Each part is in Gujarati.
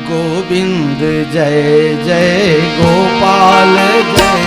गोविंद जय जय गोपाल जय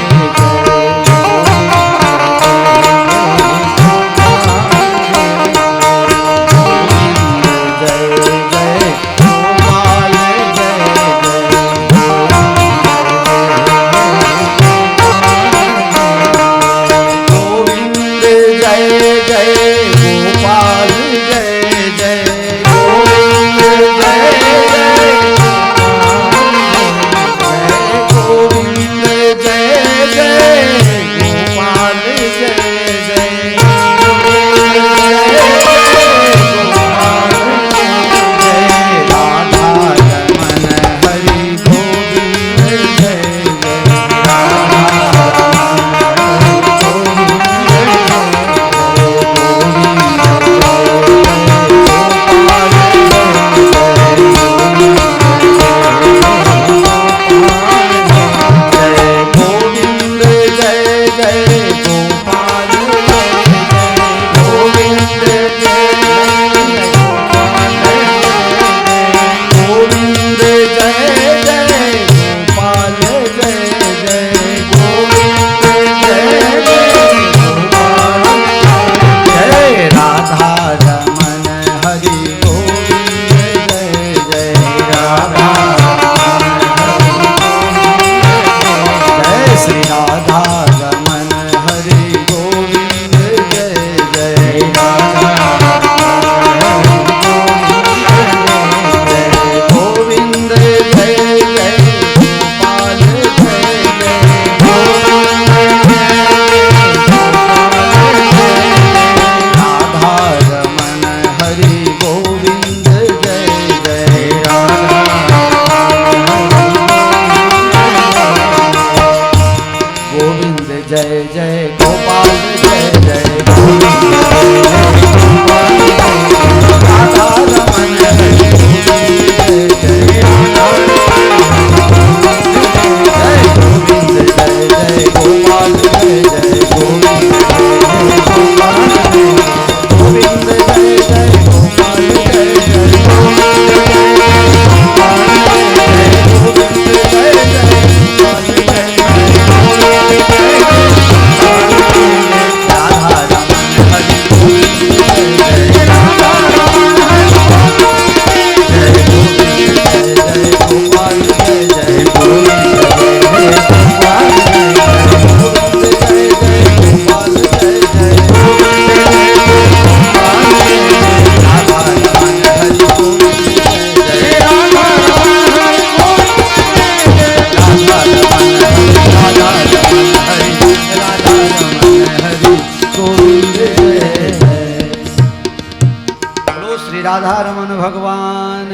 राधा रमन भगवान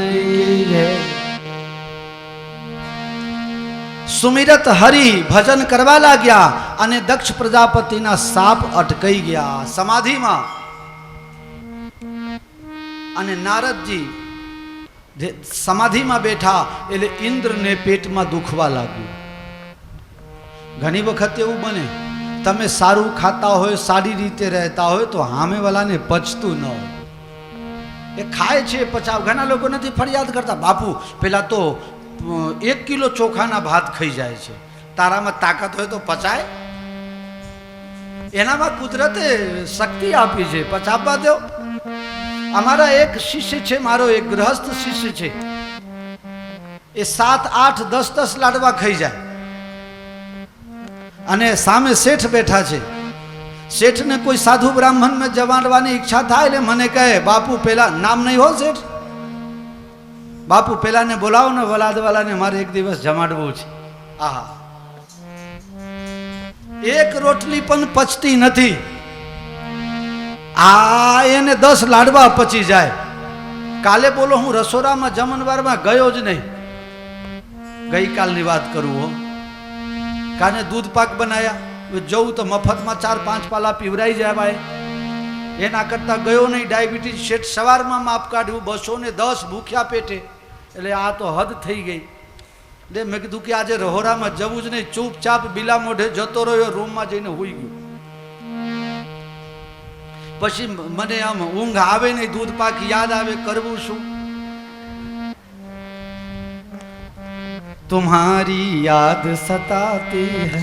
सुमिरत हरि भजन करवा लाग्या अने दक्ष प्रजापति ना साप अटकाई गया समाधि में अने नारद जी समाधि में बैठा एले इंद्र ने पेट में दुखवा लाग्यु। घनी वखत एवं बने तमे सारू खाता हो सारी रीते रहता हो तो हामे वाला ने पचतु न हो ए खाए छे पचाव घना लोग नहीं फरियाद करता बापू पेला तो 1 किलो चोखाना भात खाई जाए छे तारा में ताकत हो तो पचाए एना में कुदरते शक्ति आपी छे पचाववा दो। अमारा एक शिष्य छे मारो एक गृहस्थ शिष्य छे ए 7 8 10 10 लाडवा खाई जाए अने सामे सेठ बैठा छे सेठ ने कोई साधु ब्राह्मण में जमाड़वानी इच्छा था એટલે મને કહે બાપુ પેલા નામ નહીં હો શેઠ બાપુ પેલા ને બોલાવો ને વલાદવાલા ને મારે એક દિવસ જમાડવું છે। આહા એક રોટલી પણ પચતી નથી આ એને 10 લાડવા પચી જાય। કાલે બોલો હું રસોડામાં જમણવારમાં ગયો જ નહીં ગઈ કાલની વાત કરું હો કાને दूध पाक बनाया जाऊँ तो मफत में 4-5 पाला पीवराई जाए भाई एना करता गयो नहीं डायबिटीज सेठ सवार में माप काढ़ू 210 भूख्या पेटे एटले आ तो हद थी गई दे मैं कीधु कि आज रहोरा में जवुं ज नहीं चूपचाप बीला मोढ़े जतो रह्यो रूम में जईने हुई गयो पछी मने आम ऊंघ आवे नहीं दूध पाक याद आवे करवुं शुं तुम्हारी याद सताती है।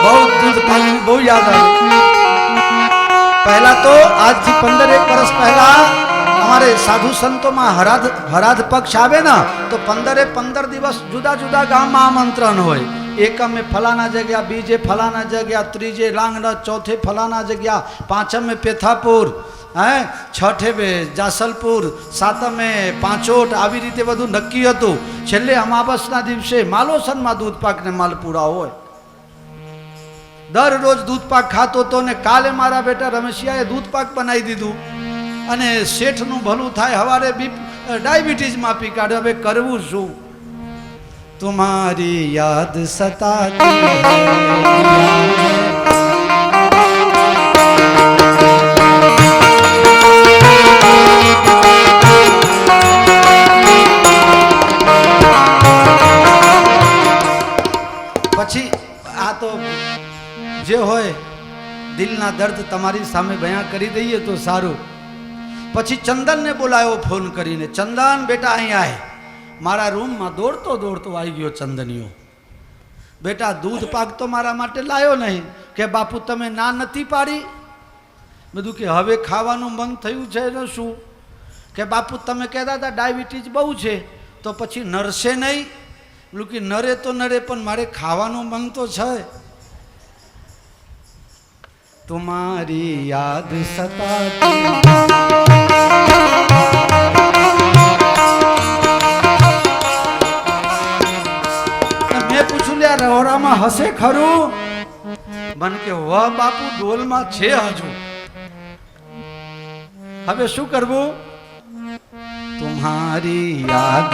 बहुत याद है। पहला तो आज थी 15 वर्ष पहला हमारे साधु संतों में हराध पक्ष आवे ना तो 15 दिवस जुदा जुदा गाम में आमंत्रण हो। एकम में फलाना जगह, बीजे फलाना जगह, त्रीजे लांगना, चौथे फलाना जगह, पांचम में पेथापुर है, छठे में जासलपुर, सातम में પાંચોટ। આવી રીતે બધું નક્કી હતું। છેલ્લે અમાવસના દિવસે માલોસનમાં દૂધપાક ને માલપુરા હોય। દરરોજ દૂધપાક ખાતો તો ને કાલે મારા બેટા રમેશિયાએ દૂધપાક બનાવી દીધું અને શેઠનું ભલું થાય, હવારે ડાયાબિટીસ માપી કાઢ્યો। હવે કરવું શું? तुम्हारी याद सताती है। પછી આ તો જે હોય દિલના દર્દ તમારી સામે બયાન કરી દઈએ તો સારું। પછી ચંદનને બોલાયો ફોન કરીને, ચંદન બેટા અહીં આય। मारा रूम में दौड़तो दौड़तो आई गयो चंदनियो। बेटा दूध पाक तो मारा माटे लायो नहीं के बापू तमे ना नथी पाड़ी। बधु के हवे खावानुं मन थयुं छे ने शुं के बापू तमे कहता था डायबिटीज बहु छे तो पछी नरसे नहीं। बोलू कि नरे तो नरे पण मारे खावानुं मन तो छे। तुम्हारी याद सताती रहोरा में हसे खरू बन के वह बापू डोल में छे हजू। हवे शू करवू? तुम्हारी याद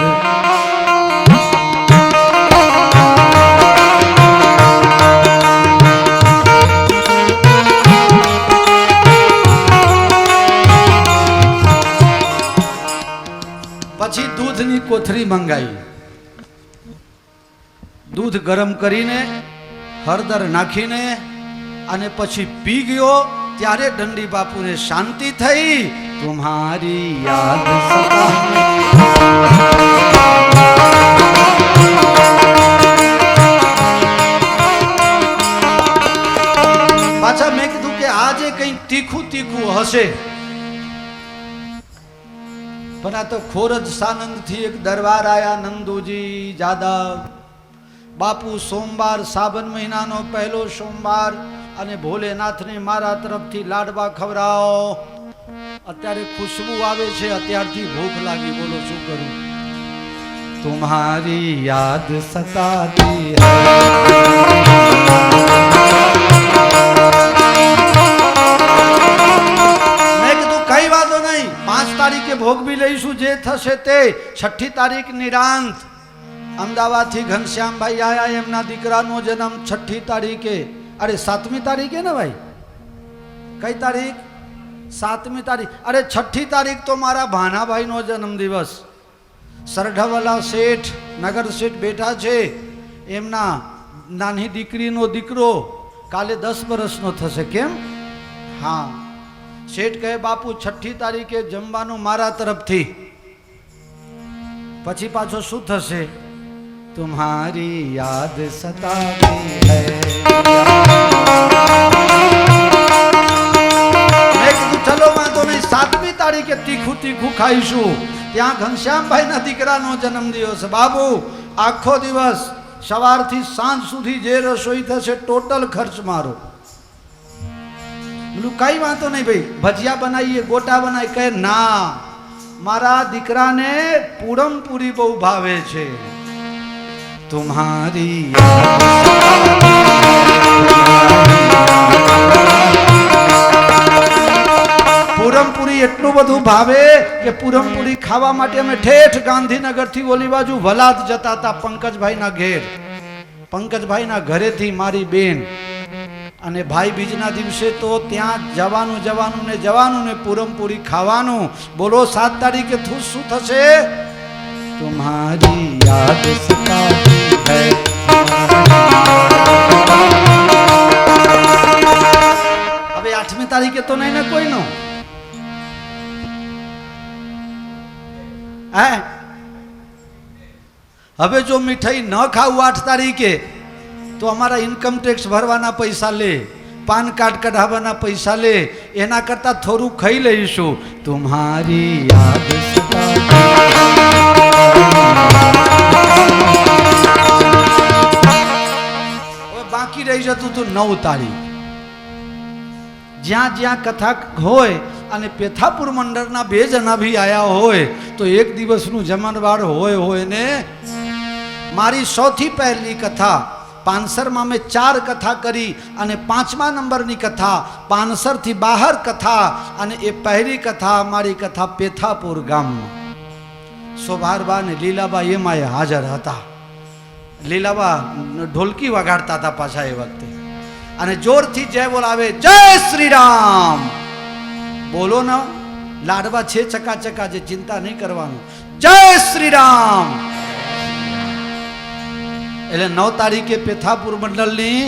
पछी दूधनी कोथरी मंगाई। दूध गरम करीने हरदर नाखीने अने पछी पी गयो त्यारे दंडी बापू ने शांति थई। तुम्हारी याद पाछा मैं कीधु के आज कई तीखू तीखू हसे पण आ तो खोरज सानंद थी एक दरबार आया नंदूजी जादव। बापू सोमवार सावन महीना नो पहलो सोमवार अने भोलेनाथ ने मारा तरफ थी लाडवा खवराओ। अत्यारे खुशबू आवे छे, अत्यारथी भूख लागी। बोलो शू करूं? तुम्हारी याद सताती है। मैं कीधुं कई वातो नहीं, 5 तारीखे भोग भी लईशुं जे थशे ते। 6 तारीख निरांत अमदावाद थी घनश्याम भाई आया, एमना दीकरानो जन्म 6 तारीखे। अरे 7મી तारीखे ना भाई? कई तारीख? 7મી तारीख। अरे 6 तारीख तो मारा भाना भाई नो जन्म दिवस। सरढावाला सेठ नगर सेठ बैठा छे, एमना नानी दीकरी नो दीकरो काले 10 वर्ष नो थशे। केम? हाँ। सेठ कहे बापू 6 तारीखे जमवानुं मारा तरफ थी। पछी पाछो शुं थशे? तुम्हारी याद सताती है। मैं कीधुं चलो वांधो नहीं, 7મી तारीखे तीखू तीखू खाईशुं। त्यां घनश्याम भाई ना दीकरानो जन्मदिवस। बाबू आखो दिवस सवारथी सांज सुधी जे रसोई थशे टोटल खर्च मारो। बोलू कई वांधो नहीं भाई, भजिया बनाईए, गोटा बनाई। कहे ना, मारा दीकरा ने पूरम पूरी बहु भावे छे। तुम्हारी पूरमपुरी एटલું બધું ભાવે કે પૂરમપુરી ખાવા માટે અમે ઠેઠ ગાંધીનગર થી ઓલી બાજુ વલાદ જતા હતા પંકજભાઈ ના ઘેર। પંકજભાઈ ના ઘરેથી મારી બેન અને ભાઈ બીજના દિવસે તો ત્યાં જવાનું ને પૂરમપુરી ખાવાનું। બોલો 7 તારીખે શું થશે? तुम्हारी याद सताती है। अबे 8મી तारीखे तो नहीं ना कोई नो। હે હવે જો મીઠાઈ ન ખાવું 8 તારીખે તો અમારા ઇન્કમ ટેક્સ ભરવાના પૈસા લે, પાન કાર્ડ કઢાવવાના પૈસા લે, એના કરતા થોડું ખાઈ લઈશું. તુમ્હારી યાદ હવે બાકી રહી જતું તું 9 તારીખ. જ્યાં જ્યાં કથા હોય અને પેથાપુર મંડળના 2 જણા ભી આયા હોય તો એક દિવસનું જમણવાર હોય ને. મારી સૌથી પહેલી કથા પાનસરમાં મેં 4 કથા કરી અને 5મા નંબરની કથા પાનસરથી બહાર કથા, અને એ પહેલી કથા મારી કથા પેથાપુર ગામમાં. સોભારબા અને લીલાબા એમાં હાજર હતા. લીલાબા ઢોલકી વગાડતા હતા પાછા એ વખતે, અને જોરથી જય બોલાવે, જય શ્રી રામ બોલો ને. લાડવા છે ચકાચકા, જે ચિંતા નહીં કરવાનું, જય શ્રી રામ. એટલે 9 તારીખે પેથાપુર મંડળની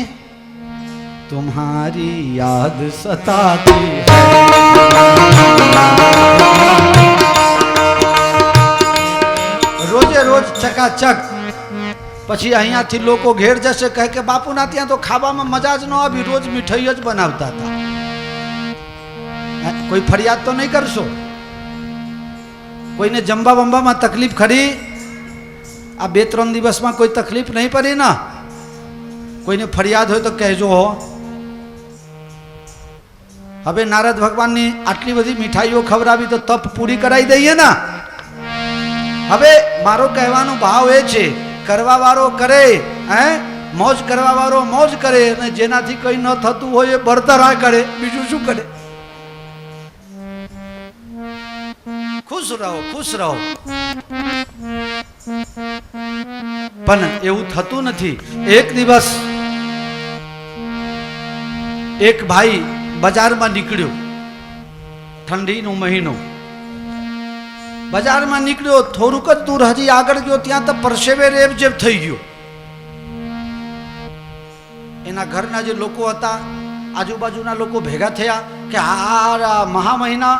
તુમ્હારી યાદ સતાતી રોજે રોજ ચકાચક. પછી અહીંયાથી લોકો ઘેર જશે, કહે કે બાપુના ત્યાં તો ખાવામાં મજા જ ન આવી, રોજ મીઠાઈ જ બનાવતા હતા. કોઈ ફરિયાદ તો નહીં કરશો? કોઈને જમવા બમવામાં તકલીફ ખરી? આ 2-3 દિવસમાં કોઈ તકલીફ નહીં પડી ના? કોઈને ફરિયાદ હોય તો કહેજો હો. હવે નારદ ભગવાનની આટલી બધી મીઠાઈઓ ખવડાવી તો તપ પૂરી કરાવી દઈએ ને. હવે મારો કહેવાનો ભાવ એ છે, કરવા વાળો કરે, હે મોજ કરવા વાળો મોજ કરે, અને જેનાથી કંઈ ન થતું હોય એ બરતરા કરે, બીજું શું કરે? ખુશ રહો, ખુશ રહો. પણ એવું થતું નથી. એક દિવસ એક ભાઈ બજારમાં નીકળ્યો, ઠંડીનો મહિનો, બજારમાં નીકળ્યો, થોડુંક જ દૂર હજી આગળ ગયો ત્યાં તો પરસેવે રેબઝેબ થઈ ગયો. એના ઘરના જે લોકો હતા, આજુબાજુના લોકો ભેગા થયા કે આ મહા મહિના,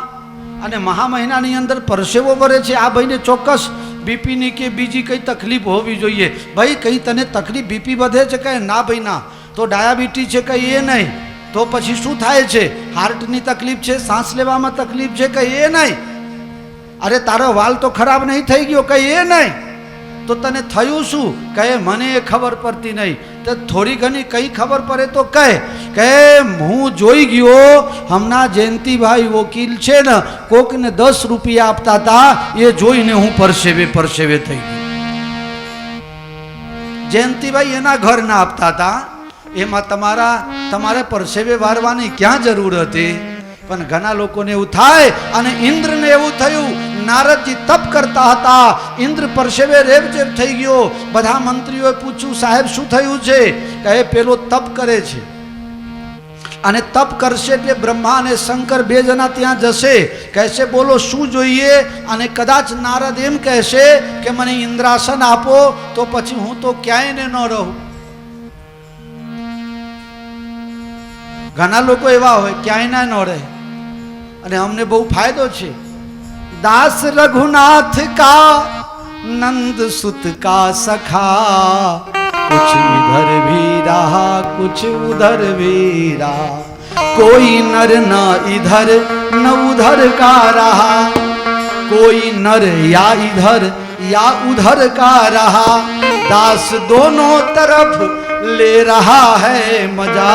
અને મહા મહિનાની અંદર પરસેવો ભરે છે, આ ભાઈને ચોક્કસ બીપીની કે બીજી કઈ તકલીફ હોવી જોઈએ. ભાઈ કઈ તને તકલીફ બીપી વધે છે? કઈ ના ભાઈ ના. તો ડાયાબિટીસ છે કઈ? એ નહીં. તો પછી શું થાય છે? હાર્ટની તકલીફ છે, શ્વાસ લેવામાં તકલીફ છે કઈ? એ નહીં. અરે તારો વાલ તો ખરાબ નહીં થઈ ગયો કઈ? એ નહીં. તો તને થયું શું? કહે મને એ ખબર પડતી નહીં. તો થોડી ઘણી કઈ ખબર પડે તો કહે હું જોઈ ગયો, હમણાં જયંતિભાઈ વકીલ છે ને, કોકને 10 રૂપિયા આપતા હતા, એ જોઈને હું પરસેવે થઈ ગયો. જયંતિભાઈ એના ઘર ના આપતા હતા, એમાં તમારે પરસેવે વારવાની ક્યાં જરૂર હતી? પણ ઘણા લોકોને એવું થાય. અને ઇન્દ્રને એવું થયું, નારદજી તપ કરતા હતા, ઇન્દ્ર પરસેવે રેબઝેબ થઈ ગયો. બધા મંત્રીઓએ પૂછ્યું, સાહેબ શું થયું છે? કહે પેલો તપ કરે છે, અને તપ કરશે એટલે બ્રહ્મા અને શંકર 2 જણા ત્યાં જશે. કહેશે બોલો શું જોઈએ? અને કદાચ નારદ એમ કહેશે કે મને ઇન્દ્રાસન આપો, તો પછી હું તો ક્યાંય ન રહું. ઘણા લોકો એવા હોય ક્યાંય ન રહે, અને અમને બહુ ફાયદો છે. दास रघुनाथ का नंद सुत का सखा, कुछ इधर भी रहा कुछ उधर भी रहा, कोई नर न इधर न उधर का रहा, कोई नर या इधर या उधर का रहा, दास दोनों तरफ ले रहा है मजा,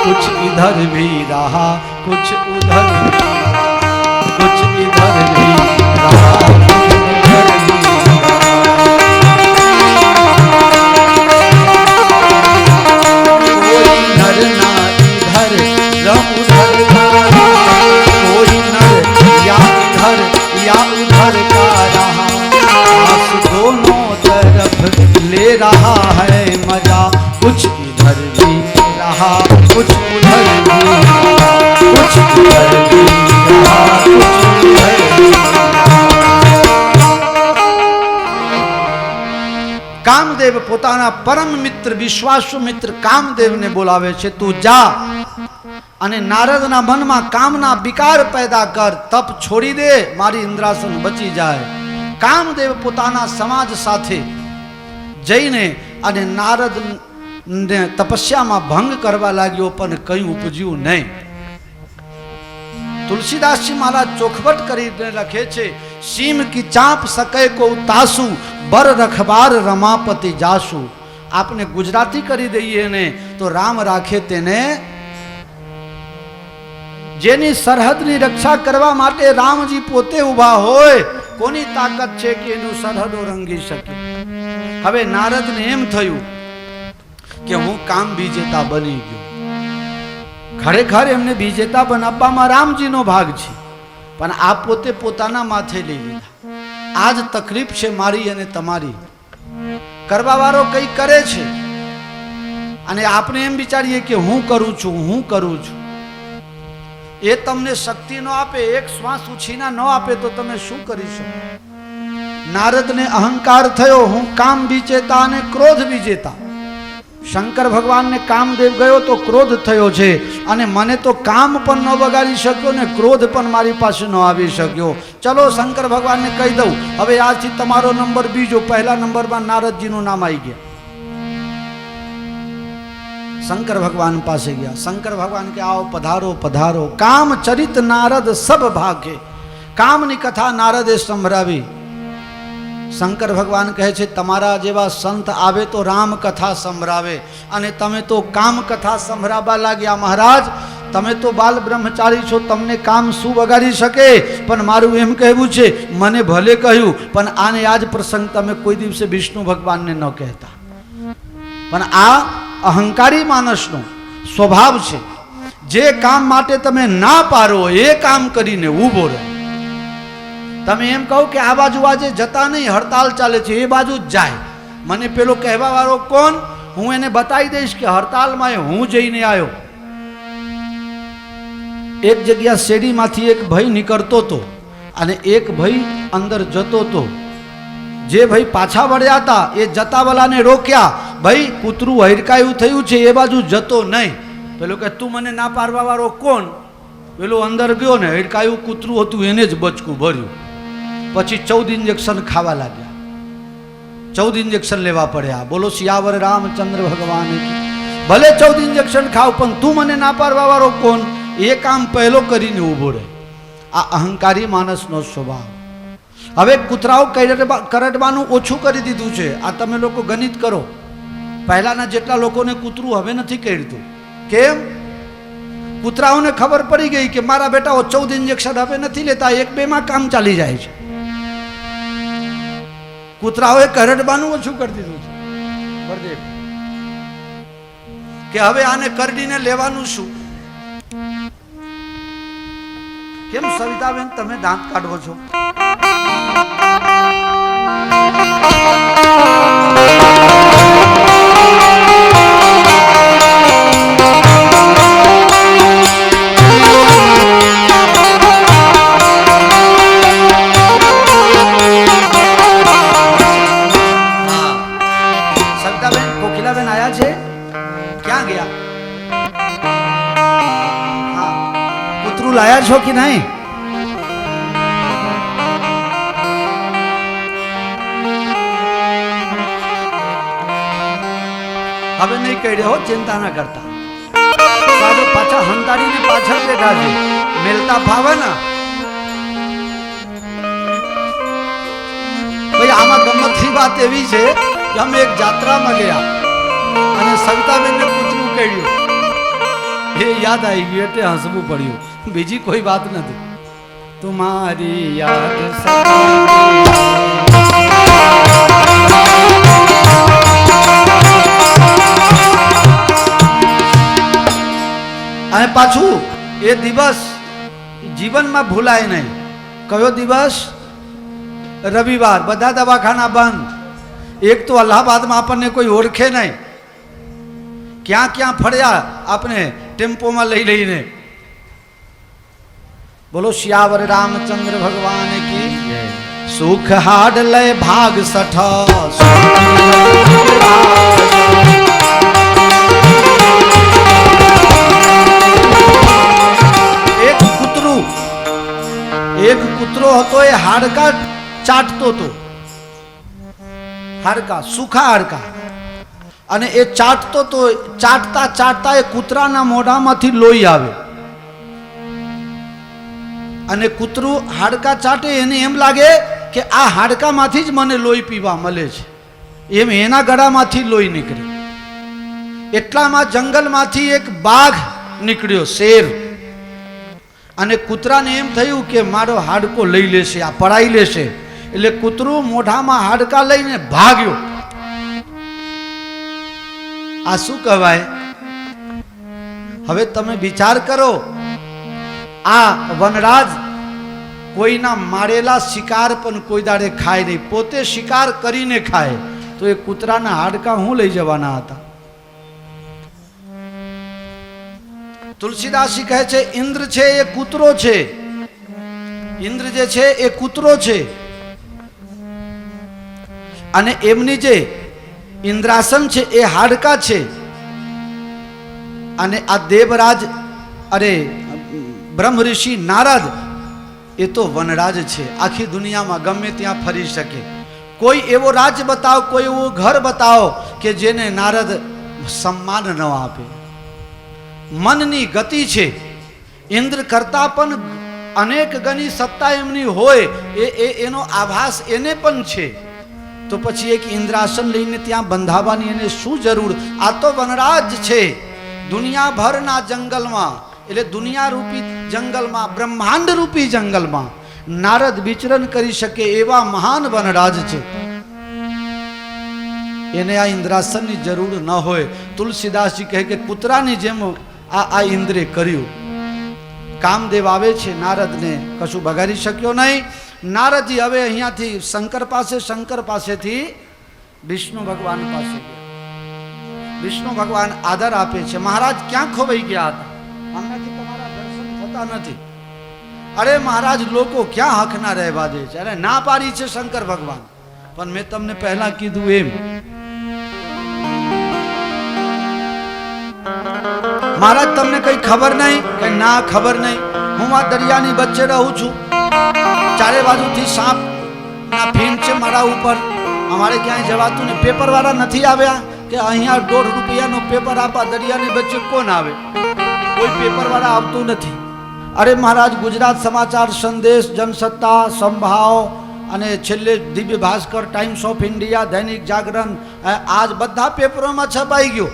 कुछ इधर भी रहा कुछ उधर भी, कुछ इधर भी रहा उधर भी कोई नर ना इधर न उधर का रहा, कोई नर या इधर या उधर का रहा, दास दोनों तरफ ले रहा है मजा, कुछ इधर भी रहा कुछ उधर भी रहा, कुछ इधर भी रहा कुछ उधर भी रहा। કામદેવ પોતાના પરમ મિત્ર વિશ્વાસુ મિત્ર કામદેવને બોલાવે છે, તું જા અને નારદના મનમાં કામના વિકાર પેદા કર, તપ છોડી દે, મારી ઇન્દ્રાસન બચી જાય. કામદેવ પોતાના સમાજ સાથે જઈને અને નારદ ને તપસ્યામાં ભંગ કરવા લાગ્યો, પણ કંઈ ઉપજ્યું નહીં. તુલસીદાસજી મહારાજ ચોખવટ કરીને લખે છે, સીમ કી ચાંપ સકે કો તાસુ બર રખબાર રમાપતિ જાસુ. આપને ગુજરાતી કરી દઈએ ને તો રામ રાખે તેને. જેની સરહદની રક્ષા કરવા માટે રામજી પોતે ઊભા હોય, કોની તાકાત છે કે એનું સરહદો રંગી શકે. હવે નારદને એમ થયું કે હું કામ વિજેતા બની ગયો. ખરેખર એમને વિજેતા બનાવવામાં રામજીનો ભાગ છે, પણ આ પોતે પોતાના માથે લઈ લીધા. આજ તકલીફ છે મારી અને તમારી. કરવા વાળો કંઈ કરે છે અને આપણે એમ વિચારીએ કે હું કરું છું, હું કરું છું. એ તમને શક્તિ ન આપે, એક શ્વાસ ઉછીના ન આપે તો તમે શું કરી શકો? નારદને અહંકાર થયો, હું કામ વિજેતા અને ક્રોધ વિજેતા. શંકર ભગવાનને કામદેવ ગયો તો ક્રોધ થયો છે, અને મને તો કામ પણ ન વગાડી શક્યો ને ક્રોધ પણ મારી પાસે ન આવી શક્યો. ચલો શંકર ભગવાનને કહી દઉં, હવે આજથી તમારો નંબર બીજો, પહેલા નંબરમાં નારદજીનું નામ આવી ગયા. શંકર ભગવાન પાસે ગયા. શંકર ભગવાન કે આવો, પધારો પધારો. કામ ચરિત નારદ સબ ભાગે. કામની કથા નારદે સંભળાવી. શંકર ભગવાન કહે છે, તમારા જેવા સંત આવે તો રામ કથા સંભળાવે, અને તમે તો કામ કથા સંભળાવવા લાગ્યા. મહારાજ, તમે તો બાલ બ્રહ્મચારી છો, તમને કામ શું વગાડી શકે? પણ મારું એમ કહેવું છે, મને ભલે કહ્યું, પણ આને આજ પ્રસંગ તમે કોઈ દિવસે વિષ્ણુ ભગવાનને ન કહેતા. પણ આ અહંકારી માણસનો સ્વભાવ છે. જે કામ માટે તમે ના પારો એ કામ કરીને ઊભો રહો. તમે એમ કહો કે આ બાજુ આજે જતા નહીં, હડતાલ ચાલે છે, એ બાજુ જ જાય. મને પેલો કહેવા વાળો કોણ? હું એને બતાવી દઈશ કે હડતાલમાં હું જઈને આવ્યો. એક જગ્યા શેરીમાંથી એક ભાઈ નીકળતો હતો અને એક ભાઈ અંદર જતો હતો. જે ભાઈ પાછા વળ્યા હતા એ જતાવાલાને રોક્યા. ભાઈ, કૂતરું હરકાયું થયું છે, એ બાજુ જતો નહીં. પેલો કે તું મને ના પાડવા વાળો કોણ? પેલો અંદર ગયો ને હરકાયું કૂતરું હતું એને જ બચકું ભર્યું. પછી 14 ઇન્જેક્શન ખાવા લાગ્યા. 14 ઇન્જેક્શન લેવા પડ્યા. બોલો સિયાવર રામચંદ્ર ભગવાન. ભલે 14 ઇન્જેક્શન ખાવ, પણ તું મને ના પાડવા વાળો કોણ? એ કામ પહેલો કરીને ઊભો રહે. આ અહંકારી માણસનો સ્વભાવ. હવે કૂતરાઓ કરડવાનું ઓછું કરી દીધું છે. આ તમે લોકો ગણિત કરો. પહેલાના જેટલા લોકોને કૂતરું હવે નથી કરડતું. કેમ? કૂતરાઓને ખબર પડી ગઈ કે મારા બેટાઓ 14 ઇન્જેક્શન હવે નથી લેતા, 1-2 માં કામ ચાલી જાય છે. કૂતરાઓએ કરડવાનું ઓછું કરી દીધું છે. બળદેવ કે હવે આને કરડીને લેવાનું શું? કેમ સવિતાબેન તમે દાંત કાઢો છો? લાયા છો કે નહીં? હવે નહીં કહી રહ્યો, ચિંતા ના કરતા. પાછા હંતાડીને પાછળ બેઠા છે. મેલતા ફાવે ને ભાઈ. આમાં ગમતની વાત એવી છે કે અમે એક જાત્રામાં ગયા અને સવિતાબેનને કૂતરું કહ્યું. એ યાદ આવી ગયું એટલે હસવું પડ્યું, બીજી કોઈ વાત નથી. તુમારી યાદ અને પાછું એ દિવસ જીવનમાં ભૂલાય નહીં. કયો દિવસ? રવિવાર. બધા દવાખાના બંધ. એક તો અલ્હાબાદમાં આપણને કોઈ ઓળખે નહીં. ક્યાં ક્યાં ફર્યા આપણે ટેમ્પોમાં લઈ લઈને. બોલો સિયાવર રામચંદ્ર ભગવાન કી જય. સુખ હાડ લય ભાગ સઠા. એક કૂતરો હતો, એ હાડકા ચાટતો હતો, હાડકા, સુખા હાડકા. અને એ ચાટતો તો ચાટતા ચાટતા એ કૂતરાના મોઢામાંથી લોહી આવે. અને કૂતરું હાડકા ચાટે એને એમ લાગે કે આ હાડકામાંથી જ મને લોહી પીવા મળે છે, એમ એના ગળામાંથી લોહી નીકળે. એટલામાં જંગલમાંથી એક બાઘ નીકળ્યો, શેર. અને કૂતરાને એમ થયું કે મારો હાડકો લઈ લેશે, આ પડાઈ લેશે. એટલે કૂતરું મોઢામાં હાડકા લઈને ભાગ્યો. આ શું કહેવાય? હવે તમે વિચાર કરો, આ વનરાજ કોઈના મારેલા શિકાર પણ કોઈ દાડે ખાય નહીં, પોતે શિકાર કરીને ખાય, તો એ કૂતરાના હાડકા હું લઈ જવાના હતા? તુલસીદાસજી કહે છે ઇન્દ્ર છે એ કૂતરો છે, ઇન્દ્ર જે છે એ કૂતરો છે. અને એમની જે ઇન્દ્રાસન છે એ હાડકા છે. અને આ દેવરાજ, અરે બ્રહ્મ ઋષિ નારદ, એ તો વનરાજ છે. આખી દુનિયામાં ગમે ત્યાં ફરી શકે. કોઈ એવો રાજ બતાવો, કોઈ એવો ઘર બતાવો કે જેને નારદ સન્માન ન આપે. મનની ગતિ છે. ઇન્દ્ર કરતા પણ અનેક ગણી સત્તા એમની હોય, એનો આભાસ એને પણ છે. તો પછી એક ઇન્દ્રાસન લઈને ત્યાં બંધાવવાની એને શું જરૂર? આ તો વનરાજ છે. દુનિયાભરના જંગલમાં, એટલે દુનિયા રૂપી જંગલમાં, બ્રહ્માંડ રૂપી જંગલમાં નારદ વિચરણ કરી શકે એવા મહાન વનરાજ છે. એને આ ઇન્દ્રાસનની જરૂર ન હોય. તુલસીદાસજી કહે કે કૂતરાની જેમ આ ઇન્દ્રે કર્યું. કામદેવ આવે છે, નારદને કશું બગાડી શક્યો નહીં. નારદજી હવે અહીંયાથી શંકર પાસે, શંકર પાસેથી વિષ્ણુ ભગવાન પાસે ગયા. વિષ્ણુ ભગવાન આદર આપે છે. મહારાજ ક્યાં ખોવાઈ ગયા હતા? હમણાંથી તમારા દર્શન થતા નથી. અરે મહારાજ, લોકો ક્યાં હકના રહેવા દે છે? અરે ના પાડી છે શંકર ભગવાન. પણ મેં તમને પહેલા કીધું એમ, મહારાજ તમને કઈ ખબર નહીં? કે ના ખબર નહીં. હું આ દરિયાની વચ્ચે રહું છું, ચારે બાજુથી સાપ ના ફીણ છે મારા ઉપર, અમારે ક્યાંય જવાતું નહીં. પેપર વાળા નથી આવ્યા કે અહીંયા 1.5 રૂપિયાનો પેપર આપવા દરિયાની વચ્ચે કોણ આવે? કોઈ પેપર વાળા આવતું નથી. અરે મહારાજ, ગુજરાત સમાચાર, સંદેશ, જનસત્તા, સંભાવ અને છેલ્લે Divya Bhaskar, times of India, દૈનિક જાગરણ, આજ બધા પેપરોમાં છપાઈ ગયો.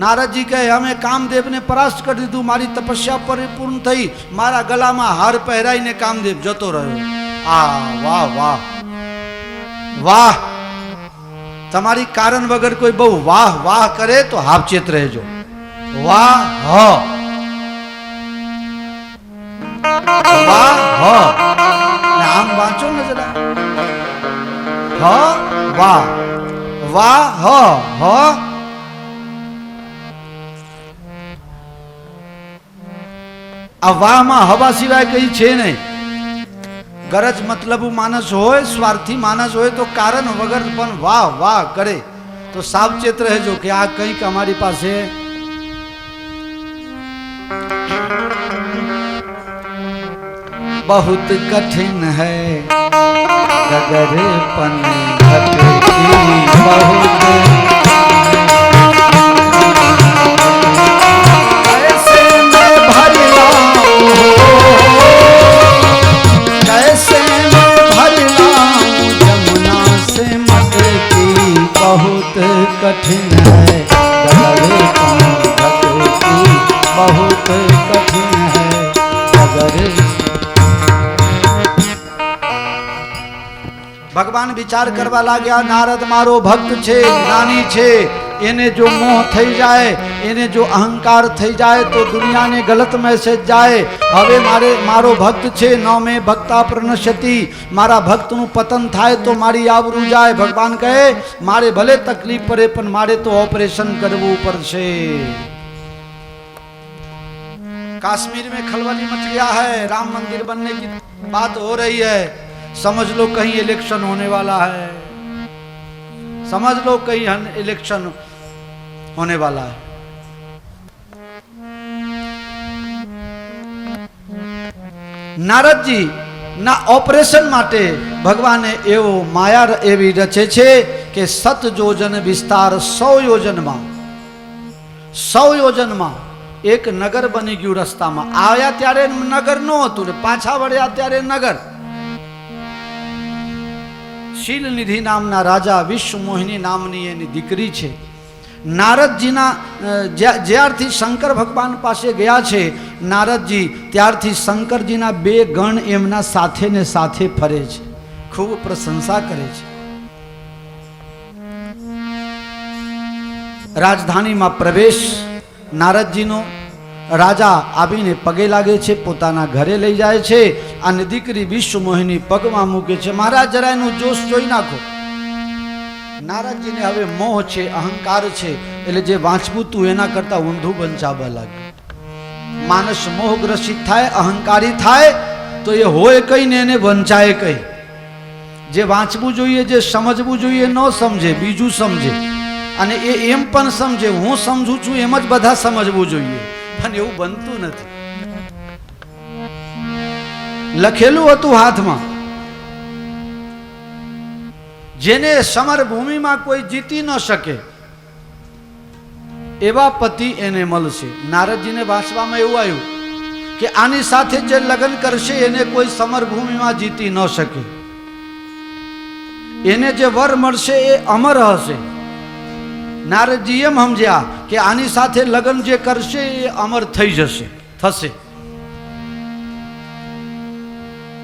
નારદજી કહે અમે કામદેવને પરાસ્ત કરી દીધું, મારી તપસ્યા પરિપૂર્ણ થઈ, મારા ગળામાં હાર પહેરાઈને કામદેવ જતો રહ્યો. આ વાહ વાહ વાહ! તમારી કારણ વગર કોઈ બહુ વાહ વાહ કરે તો હાવચેત રહેજો. વાહ હ વાહ હ, આમ વાંચો ને જરા. હ વાહ વાહ હ હ. આ વાહમાં હવા સિવાય કઈ છે નહીં. ગરજ મતલબુ માણસ હોય, સ્વાર્થી માણસ હોય તો કારણ વગર પણ વાહ વાહ કરે. તો સાવચેત રહેજો કે આ કંઈક અમારી પાસે बहुत कठिन है गगरपन भटकी बहुत, कैसे मैं भर लाऊं, कैसे मैं भर लाऊं जमुना से मटकी, बहुत कठिन है गगरपन भटकी, बहुत कठिन है गगर. ભગવાન વિચાર કરવા લાગ્યા, નારદ મારો ભક્ત છે, જ્ઞાની છે, એને જો મોહ થઈ જાય, એને જો અહંકાર થઈ જાય તો દુનિયાને ગલત મેસેજ જાય. હવે મારો ભક્ત છે, ન મેં ભક્તા પ્રનશ્યતિ, મારા ભક્તનું પતન થાય તો મારી આવરું જાય. ભગવાન કહે મારે ભલે તકલીફ પડે પણ મારે તો ઓપરેશન કરવું પડશે. कश्मीर में खलबली मच गया है, राम मंदिर बनने की बात हो रही है. समझ लो कहीं इलेक्शन होने वाला है, समझ लो कहीं इलेक्शन होने वाला है. नारद जी ના ઓપરેશન માટે ભગવાને એવો માયા એવી રચે છે કે 7 યોજન વિસ્તાર 100 યોજનમાં 100 યોજનમાં એક નગર બની ગયું. રસ્તામાં આવ્યા ત્યારે નગર ન હતું ને પાછા વળ્યા ત્યારે નગર. શીલનિધિ નામના રાજા વિશ્વ મોહિની નામની એની દીકરી છે. નારદજીના જ્યારથી શંકર ભગવાન પાસે ગયા છે નારદજી, ત્યારથી શંકરજીના 2 ગણ એમના સાથે ને સાથે ફરે છે, ખૂબ પ્રશંસા કરે છે. રાજધાનીમાં પ્રવેશ નારદજીનો, રાજા આવીને પગે લાગે છે, પોતાના ઘરે લઈ જાય છે અને દીકરી વિશ્વ મોહિની પગમાં મૂકે છે. મહારાજ જરા એનું જોશ જોઈ નાખો. નારદજીને હવે મોહ છે, અહંકાર છે, એટલે જે વાંચવું તું એના કરતા ઊંધું વંચાવા લાગ્યું. માણસ મોહગ્રસિત થાય, અહંકારી થાય તો એ હોય કઈ ને એને વંચાય કઈ. જે વાંચવું જોઈએ, જે સમજવું જોઈએ ન સમજે, બીજું સમજે. અને એ એમ પણ સમજે હું સમજું છું એમ જ બધા સમજવું જોઈએ, પણ એવું બનતું નથી. લખેલું હતું હાથમાં, જેને સમરભૂમિમાં કોઈ જીતી ન શકે એવા પતિ એને મળશે. નારદજીને વાંચવામાં એવું આવ્યું કે આની સાથે જે લગ્ન કરશે એને કોઈ સમરભૂમિમાં જીતી ન શકે. એને જે વર મળશે એ અમર હશે. નારદજી એમ સમજ્યા કે આની સાથે લગ્ન જે કરશે એ અમર થઈ જશે, થશે.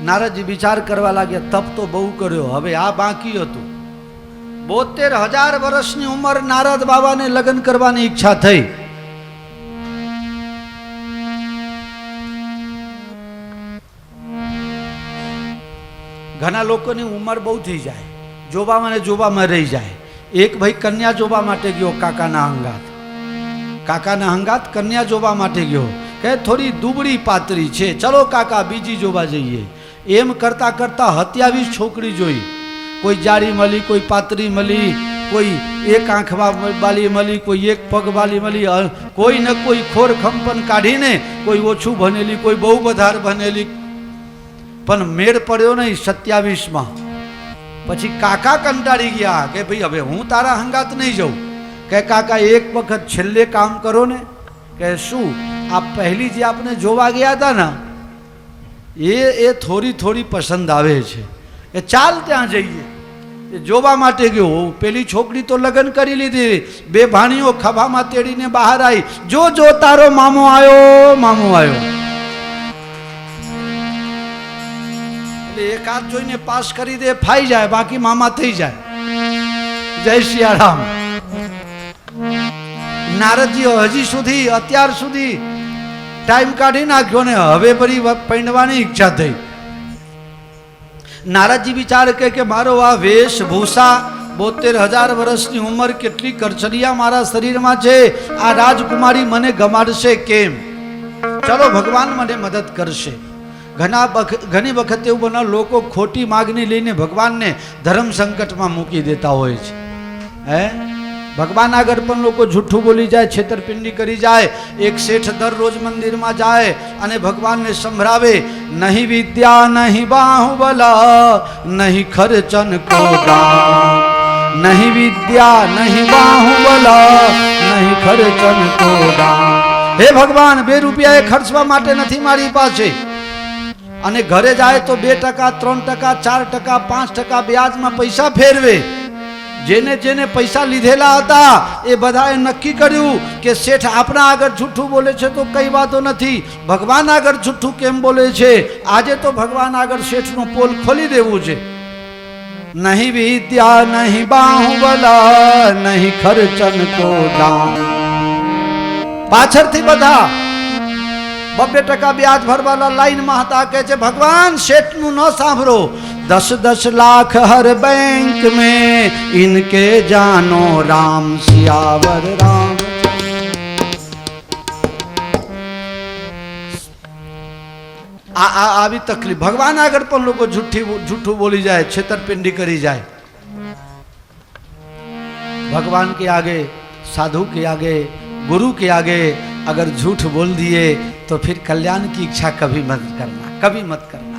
નારદજી વિચાર કરવા લાગ્યા, તપ તો બહુ કર્યો, હવે આ બાકી હતું. 72,000 વર્ષની ઉંમર નારદ બાબાને લગ્ન કરવાની ઈચ્છા થઈ. ઘણા લોકોની ઉંમર બહુ થઈ જાય, જોવામાં ને જોવામાં રહી જાય. એક ભાઈ કન્યા જોવા માટે ગયો કાકાના હંગાત. કાકાના હંગાત કન્યા જોવા માટે ગયો કે થોડી દુબળી પાતળી છે, ચલો કાકા બીજી જોવા જઈએ. એમ કરતા કરતા 27 છોકરી જોઈ. કોઈ જાડી મળી, કોઈ પાતળી મળી, કોઈ એક આંખ વાલી મળી, કોઈ એક પગ વાલી મળી, કોઈ ને કોઈ ખોર ખંપન કાઢીને, કોઈ ઓછું ભણેલી, કોઈ બહુ વધારે ભણેલી, પણ મેળ પડ્યો નહીં 27માં. પછી કાકા કંટાળી ગયા કે ભાઈ હવે હું તારા હંગાત નહીં જાઉં. કે કાકા એક વખત છેલ્લે કામ કરો ને. કે શું? આ પહેલી જે આપણે જોવા ગયા હતા ને એ થોડી થોડી પસંદ આવે છે, એ ચાલ ત્યાં જઈએ. એ જોવા માટે ગયો. પેલી છોકરી તો લગ્ન કરી લીધી, 2 ભાણીઓ ખભામાં તેડીને બહાર આવી. જો જો તારો મામો આવ્યો, મામો આવ્યો. એટલે એક હાથ જોઈને પાસ કરી દે, ફાઈ જાય, બાકી મામા થઈ જાય. જય સિયારામ. નારદજી હજી સુધી, અત્યાર સુધી ટાઈમ કાઢી નાખ્યો ને હવે ફરી પૈણવાની ઈચ્છા થઈ. નારદજી વિચાર કે મારો આ વેશભૂષા, 72,000 વર્ષની ઉંમર, કેટલી કરચરિયા મારા શરીરમાં છે, આ રાજકુમારી મને ગમાડશે કેમ? ચલો ભગવાન મને મદદ કરશે. ઘણી વખત એવું બને લોકો ખોટી માગણી લઈને ભગવાનને ધર્મ સંકટમાં મૂકી દેતા હોય છે. હે, ભગવાન આગળ પણ લોકો જૂઠું બોલી જાય, છેતરપિંડી કરી જાય. એક શેઠ દરરોજ મંદિરમાં જાય અને ભગવાનને સંભળાવે, નહીં વિદ્યા નહીં બાહુબલા, નહીં ખર્ચન કો દાન, નહીં વિદ્યા નહીં બાહુબલા, નહીં ખર્ચન કો દાન. હે ભગવાન, 2 રૂપિયા એ ખર્ચવા માટે નથી મારી પાસે. અને ઘરે જાય તો 2%, 3%, 4%, 5% વ્યાજમાં પૈસા ફેરવે. જેને જેને પૈસા લીધેલા હતા એ બધાએ નક્કી કર્યું કે શેઠ આપણા આગળ જૂઠું બોલે છે તો કઈ વાતો નથી, ભગવાન આગળ જૂઠું કેમ બોલે છે? આજે તો ભગવાન આગળ શેઠનો પોલ ખોલી દેવું છે. નહીં વિદ્યા નહીં બાહુબલા, નહીં ખર્ચન કો દાન. પાછળથી બધા 2% વ્યાજ ભરવાના લાઈનમાં હતા. કે છે ભગવાન શેઠનું ન સાંભળો, 10-10 લાખ હર बैंक में इनके जानो राम सियावर राम. આવી તકલીફ. ભગવાન આગળ પણ લોકો જૂઠું બોલી જાય, છેતરપિંડી કરી જાય. भगवान के आगे, साधु के आगे, गुरु के आगे अगर झूठ बोल दिए तो फिर कल्याण की इच्छा कभी मत करना, कभी मत करना.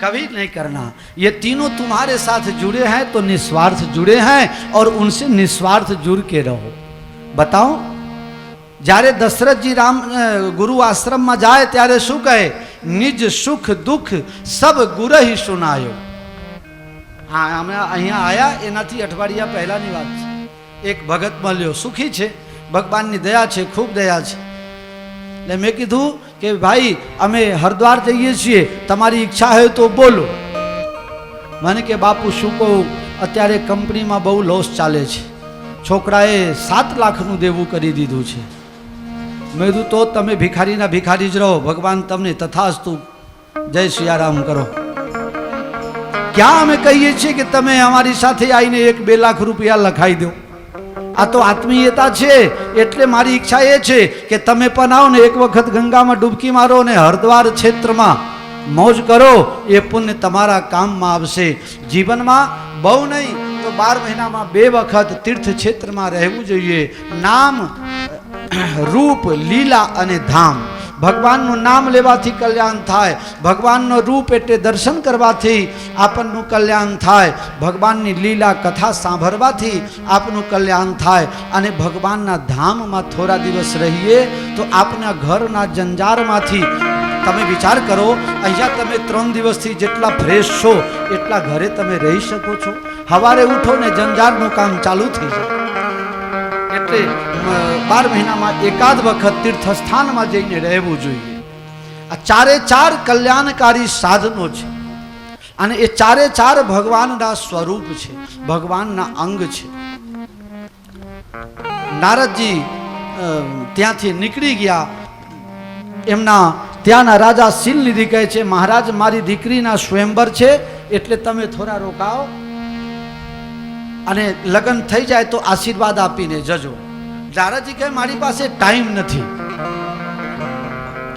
कभी नहीं करना। ये तीनों तुम्हारे साथ जुड़े हैं तो निस्वार्थ जुड़े हैं और उनसे निस्वार्थ जुड़ के रहो। बताओ, જ્યારે દશરથજી રામ ગુરુ આશ્રમમાં જાય ત્યારે શું કહે? નિજ સુખ દુઃખ સબ ગુરહી સુનાયો. હા, અમે અહીંયા આયા એનાથી અઠવાડિયા પહેલાની વાત છે. એક ભગત મળ્યો, સુખી છે, ભગવાનની દયા છે, ખૂબ દયા છે. એટલે મેં કીધું કે ભાઈ અમે હરિદ્વાર જઈએ છીએ, તમારી ઈચ્છા હોય તો બોલો. મને કે બાપુ શું કહું, અત્યારે કંપનીમાં બહુ લોસ ચાલે છે, છોકરાએ 7 લાખનું દેવું કરી દીધું છે. મેં કીધું તો તમે ભિખારીના ભિખારી જ રહો, ભગવાન તમને તથાસ્તુ, જય સિયારામ કરો. ક્યાં અમે કહીએ છીએ કે તમે અમારી સાથે આવીને 1-2 લાખ રૂપિયા લખાઈ દો? આ તો આત્મીયતા છે. એટલે મારી ઈચ્છા એ છે કે તમે પણ આવો ને એક વખત ગંગામાં ડૂબકી મારો ને હરિદ્વાર ક્ષેત્રમાં મોજ કરો, એ પુણ્ય તમારા કામમાં આવશે. જીવનમાં બહુ નહીં તો 12 મહિનામાં 2 વખત તીર્થ ક્ષેત્રમાં રહેવું જોઈએ. નામ, રૂપ, લીલા અને ધામ. ભગવાનનું નામ લેવાથી કલ્યાણ થાય, ભગવાનનો રૂપ એટલે દર્શન કરવાથી આપણનું કલ્યાણ થાય, ભગવાનની લીલા કથા સાંભળવાથી આપનું કલ્યાણ થાય, અને ભગવાનના ધામમાં થોડા દિવસ રહીએ તો આપના ઘરના જંજારમાંથી તમે વિચાર કરો, અહીંયા તમે 3 દિવસથી જેટલા ફ્રેશ છો એટલા ઘરે તમે રહી શકો છો? સવારે ઉઠો ને જંજારનું કામ ચાલુ થઈ જાય. એટલે 12 મહિનામાં એકાદ વખત તીર્થસ્થાનમાં જઈને રહેવું જોઈએ. આ 4 કલ્યાણકારી સાધનો છે, અને એ 4 ભગવાનના સ્વરૂપ છે, ભગવાનના અંગ છે. નારદજી ત્યાંથી નીકળી ગયા. એમના ત્યાંના રાજા શીલનિધિ કહે છે, મહારાજ મારી દીકરીના સ્વયંવર છે, એટલે તમે થોડા રોકાઓ અને લગ્ન થઈ જાય તો આશીર્વાદ આપીને જજો. નારદજી કહે મારી પાસે ટાઈમ નથી.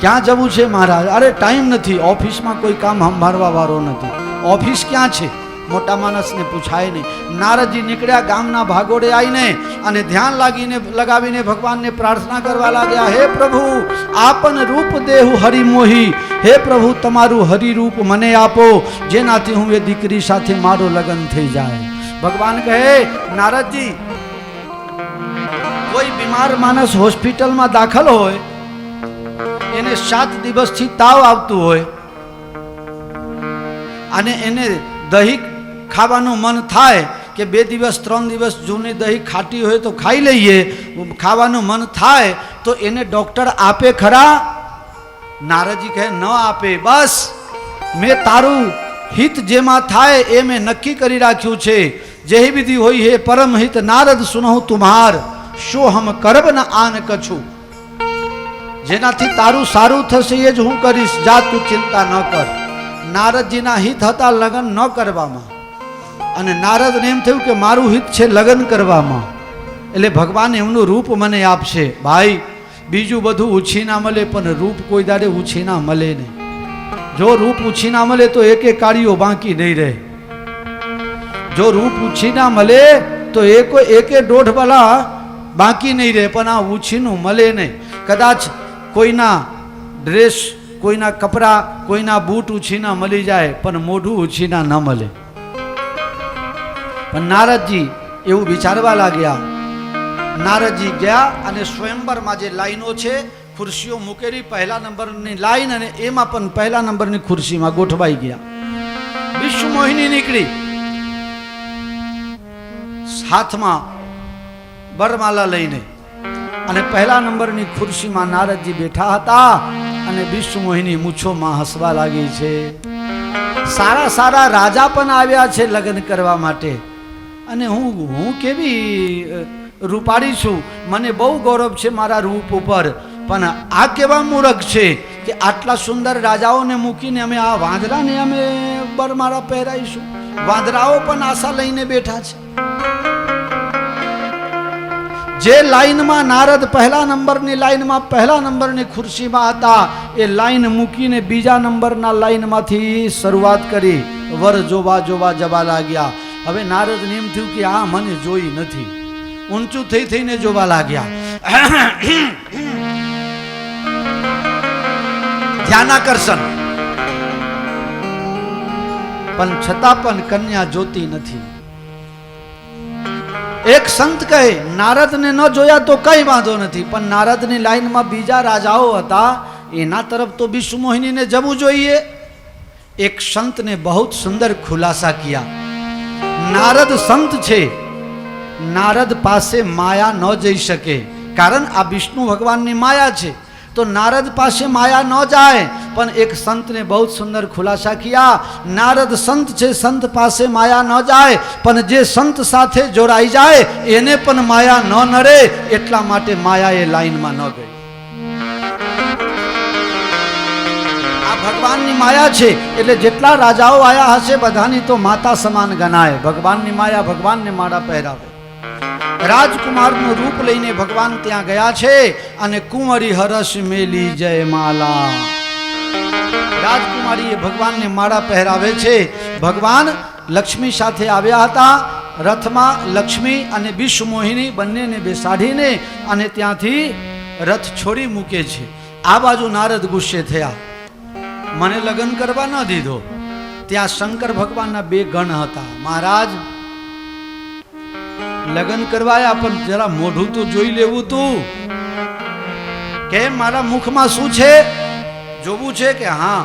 ક્યાં જવું છે મહારાજ? અરે ટાઈમ નથી, ઓફિસમાં કોઈ કામ સંભાળવા વાળો નથી. ઓફિસ ક્યાં છે? મોટા માણસને પૂછાય નહીં. નારદજી નીકળ્યા, ગામના ભાગોળે આવીને અને ધ્યાન લગાવીને ભગવાનને પ્રાર્થના કરવા લાગ્યા. હે પ્રભુ, આપન રૂપ દેહુ હરિમોહી. હે પ્રભુ, તમારું હરિરૂપ મને આપો, જેનાથી હું એ દીકરી સાથે મારો લગ્ન થઈ જાય. ભગવાન કહે, નારદજી, કોઈ બીમાર માણસ હોસ્પિટલમાં દાખલ હોય, એને 7 દિવસથી તાવ આવતું હોય, અને એને દહીં ખાવાનું મન થાય કે 2 દિવસ 3 દિવસ જૂની દહીં ખાટી હોય તો ખાઈ લઈએ, ખાવાનું મન થાય તો એને ડોક્ટર આપે ખરા? નારદજી કહે ન આપે. બસ મેં તારું હિત જેમાં થાય એ મેં નક્કી કરી રાખ્યું છે. જેહી વિધિ હોય હે પરમ હિત, નારદ સુનહું તુમ્હાર, શો હમ કરબ ન આન કછું. જેનાથી તારું સારું થશે એ જ હું કરીશ, જા તું ચિંતા ન કર. નારદજીના હિત હતા લગ્ન ન કરવામાં, અને નારદને એમ થયું કે મારું હિત છે લગ્ન કરવામાં, એટલે ભગવાન એમનું રૂપ મને આપશે. ભાઈ, બીજું બધું ઉછીના મળે પણ રૂપ કોઈ દાડે ઉછીના મળે નહીં. જો રૂપ ઉછીના મળે તો એકે કાળીઓ બાકી નહીં રહે. જો રૂપ ઉછીના મળે તો એકે દોઢ વાલા બાકી નહીં રહે, પણ આ ઉછીનું મળે નહીં. કદાચ કોઈના ડ્રેસ, કોઈના કપડાં, કોઈના બૂટ ઉછીના મળી જાય, પણ મોઢું ઉછીના ન મળે. પણ નારદજી એવું વિચારવા લાગ્યા. નારદજી ગયા અને સ્વયંવરમાં જે લાઈનો છે, ખુરશીઓ મૂકેલી, પહેલા નંબરની લાઈન, અને એમાં પણ પહેલા નંબરની ખુરશીમાં ગોઠવાઈ ગયા. વિશ્વ મોહિની નીકળી, હાથમાં વરમાલા લઈને, અને પહેલા નંબરની ખુરશીમાં નારદજી બેઠા હતા, અને વિશ્વ મોહિની મૂછોમાં હસવા લાગી છે. સારા સારા રાજા પણ આવ્યા છે લગ્ન કરવા માટે, અને હું કેવી રૂપાળી છું, મને બહુ ગૌરવ છે મારા રૂપ ઉપર. પણ આ કેવા મૂર્ખ છે કે આટલા સુંદર રાજાઓને મૂકીને અમે આ વાંદરાને અમે બરમાળા પહેરાઈશું. વાંદરાઓ પણ આશા લઈને બેઠા છે. જે લાઈનમાં નારદ પહેલા નંબરની લાઈનમાં પહેલા નંબરની ખુરશીમાં હતા, એ લાઈન મૂકીને બીજા નંબરના લાઈનમાંથી શરૂઆત કરી. વર જોવા જોવા જવા લાગ્યા. હવે નારદને એમ થયું કે આ મને જોઈ નથી, ઊંચું થઈને જોવા લાગ્યા. ધ્યાનાકર્ષણ. પણ છતાં પણ કન્યા જોતી નથી. એક સંત કહે નારદને ન જોયા તો કઈ વાંધો નથી, પણ નારદની લાઈનમાં બીજા રાજાઓ હતા, એના તરફ તો વિશ્વમોહિનીને જવું જોઈએ. એક સંતને બહુ સુંદર ખુલાસા કિયા. નારદ સંત છે, નારદ પાસે માયા ન જઈ શકે, કારણ આ વિષ્ણુ ભગવાનની માયા છે, તો નારદ પાસે માયા ન જાય. પણ એક સંતને બહુ સુંદર ખુલાસા કિયા. નારદ સંત છે, સંત પાસે માયા ન જાય, પણ જે સંત સાથે જોડાઈ જાય એને પણ માયા ન નડે, એટલા માટે માયા એ લાઈનમાં ન ગઈ. આ ભગવાનની માયા છે, એટલે જેટલા રાજાઓ આયા હશે બધાની તો માતા સમાન ગણાય. ભગવાનની માયા ભગવાનને માળા પહેરાવે. રાજકુમારનું રૂપ લઈને ભગવાન ત્યાં ગયા છે, અને કુંવરી હરસ મેલી જય માલા. રાજકુમારી એ ભગવાનને માળા પહેરાવે છે. ભગવાન લક્ષ્મી સાથે આવ્યા હતા રથમાં. લક્ષ્મી અને વિશ્વમોહિની બંનેને બેસાડીને અને ત્યાંથી રથ છોડી મૂકે છે. આ બાજુ નારદ ગુસ્સે થયા, મને લગ્ન કરવા ન દીધો. ત્યાં શંકર ભગવાનના બે ગણ હતા. મહારાજ લગ્ન કરવાયા, પણ જરા મોઢું તો જોઈ લેવું તું. કેમ, મારા મુખમાં શું છે જોવું છે કે? હા,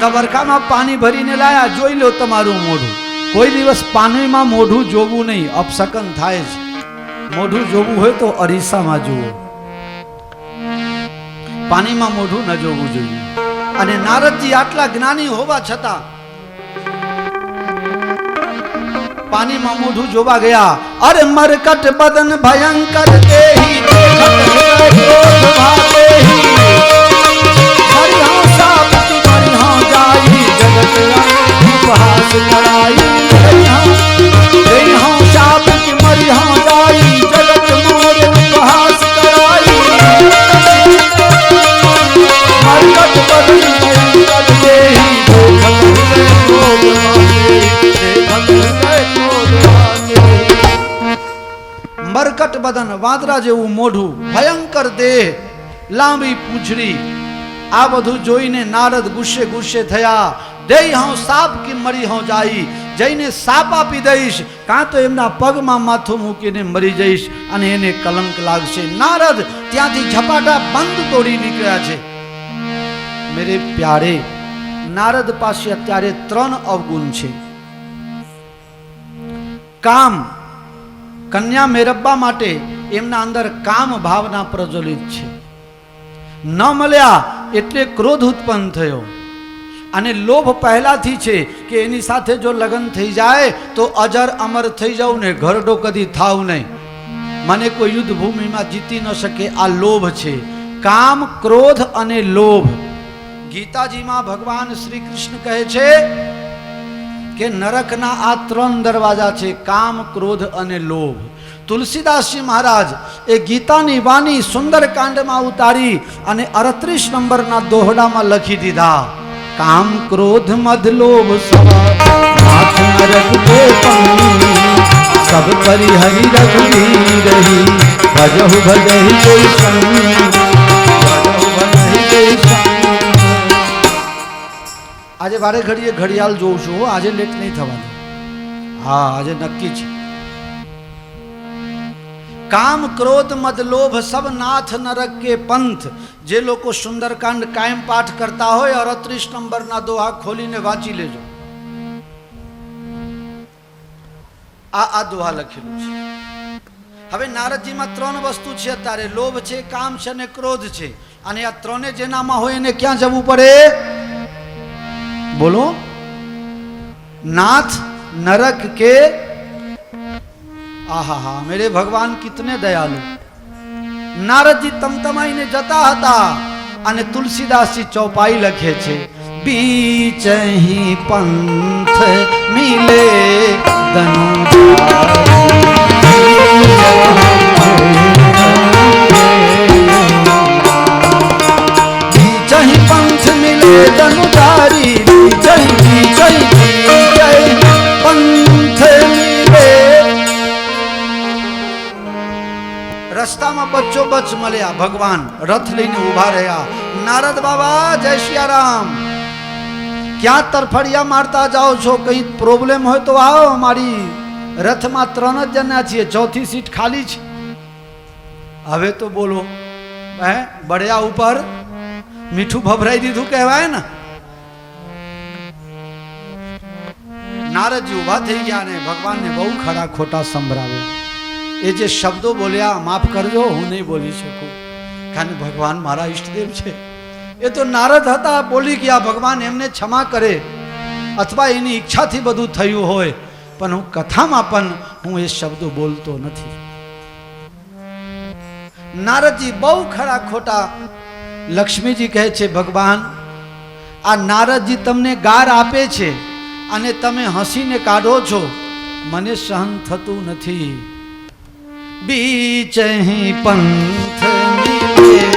તબરકામાં પાણી ભરીને લાયા, જોઈ લો તમારું મોઢું. કોઈ દિવસ પાણીમાં મોઢું જોવું નહીં, અપશકન થાય છે. મોઢું જોવું હોય તો અરીસામાં જુઓ, પાણીમાં મોઢું ન જોવું જોઈએ. અને નારદજી આટલા જ્ઞાની હોવા છતાં પાણીમાં મોઢું જોવા ગયા. અરે મરકટ બદન ભયંકર દેહી, ઉપહાસ કરાઈ. શાપ की मरी हाँ जाई, जगत मोरे उपहास कराई. मरकट बदन भयंकर देही, મરકટ બદન વાંદરા જેવું મોઢું, ભયંકર દેહ, લાંબી પૂંછડી. આ બધું જોઈને નારદ ગુસ્સે ગુસ્સે થયા. દેહ હું સાપ કી મરી હું જાઈ, જઈને સાપ આપી દઈશ, કાં તો એમના પગમાં માથું મૂકીને મરી જઈશ અને એને કલંક લાગશે. નારદ ત્યાંથી ઝપાટા બંધ તોડી નીકળ્યા છે. મેરે પ્યારે, નારદ પાસે અત્યારે 3 અવગુણ છે. કામ, કન્યા મેળવવા માટે એમના અંદર કામ ભાવના પ્રજ્વલિત છે. ન મળ્યા એટલે ક્રોધ ઉત્પન્ન થયો. અને લોભ પહેલાથી છે કે એની સાથે જો લગ્ન થઈ જાય તો અજર અમર થઈ જાઉં ને, ઘરડો કદી થાવ નહીં, મને કોઈ યુદ્ધ ભૂમિમાં જીતી ન શકે. આ લોભ છે. કામ, ક્રોધ અને લોભ. ગીતાજીમાં ભગવાન શ્રી કૃષ્ણ કહે છે કે નરકના આ 3 દરવાજા છે, કામ, ક્રોધ અને લોભ. તુલસીદાસજી મહારાજ એ ગીતાની વાણી સુંદરકાંડમાં ઉતારી અને 38 નંબરના દોહડામાં લખી દીધા. काम क्रोध मद लोभ नाथ नरक के पंगी, सब परिहरि रघुवीर ही, भजहु भजहि कोई संग, भजहु भजहि कोई संग. આજે વારે ઘડીએ ઘડિયાળ જોઉં છું, આજે લેટ નહીં થવાનું. હા, આજે નક્કી છે. કામ ક્રોધ મદ લોભ સબ નાથ નરક કે પંથ. જે લોકો સુંદરકાંડ કાયમ પાઠ કરતા હોય 38 નંબરના દોહા ખોલીને વાંચી લેજો. આ દોહા લખેલું છે. હવે નારદજીમાં 3 વસ્તુ છે અત્યારે, લોભ છે, કામ છે અને ક્રોધ છે. અને આ 3 જેનામાં હોય એને ક્યાં જવું પડે? બોલો. नाथ नरक के आहा मेरे भगवान कितने दयालु। नारद जी तमतमाई ने जता हता અને તુલસીદાસજી ચોપાઈ લખે છે बीच ही पंथ मिले बीच ही पंथ मिले धनुधारी जय जय जय पंथ मिले। रस्ता में बच्चों बच मल्या भगवान रथ लईने उभा रह्या। नारद बाबा जय सिया राम। ક્યાં તરફડિયા મારતા જાઓ છો? કંઈ પ્રોબ્લેમ હોય તો આવો, અમારી રથમાં 3 જ જણા છીએ, 4થી સીટ ખાલી છે. હવે તો બોલો, હે બળિયા ઉપર મીઠું ભભરાઈ દીધું કહેવાય ને. નારદજી ઉભા થઈ ગયા ને ભગવાનને બહુ ખરા ખોટા સંભળાવ્યા. એ જે શબ્દો બોલ્યા માફ કરજો, હું નહીં બોલી શકું, કારણ ભગવાન મારા ઈષ્ટદેવ છે. એ તો નારદ હતા, બોલી ગયા, ભગવાન એમને ક્ષમા કરે, અથવા એની ઈચ્છાથી બધું થયું હોય, પણ હું કથામાં પણ હું એ શબ્દો બોલતો નથી. નારદજી બહુ ખરા ખોટા. લક્ષ્મીજી કહે છે, ભગવાન આ નારદજી તમને ગાર આપે છે અને તમે હસીને કાઢો છો, મને સહન થતું નથી. બીચ હી પંથ મિલે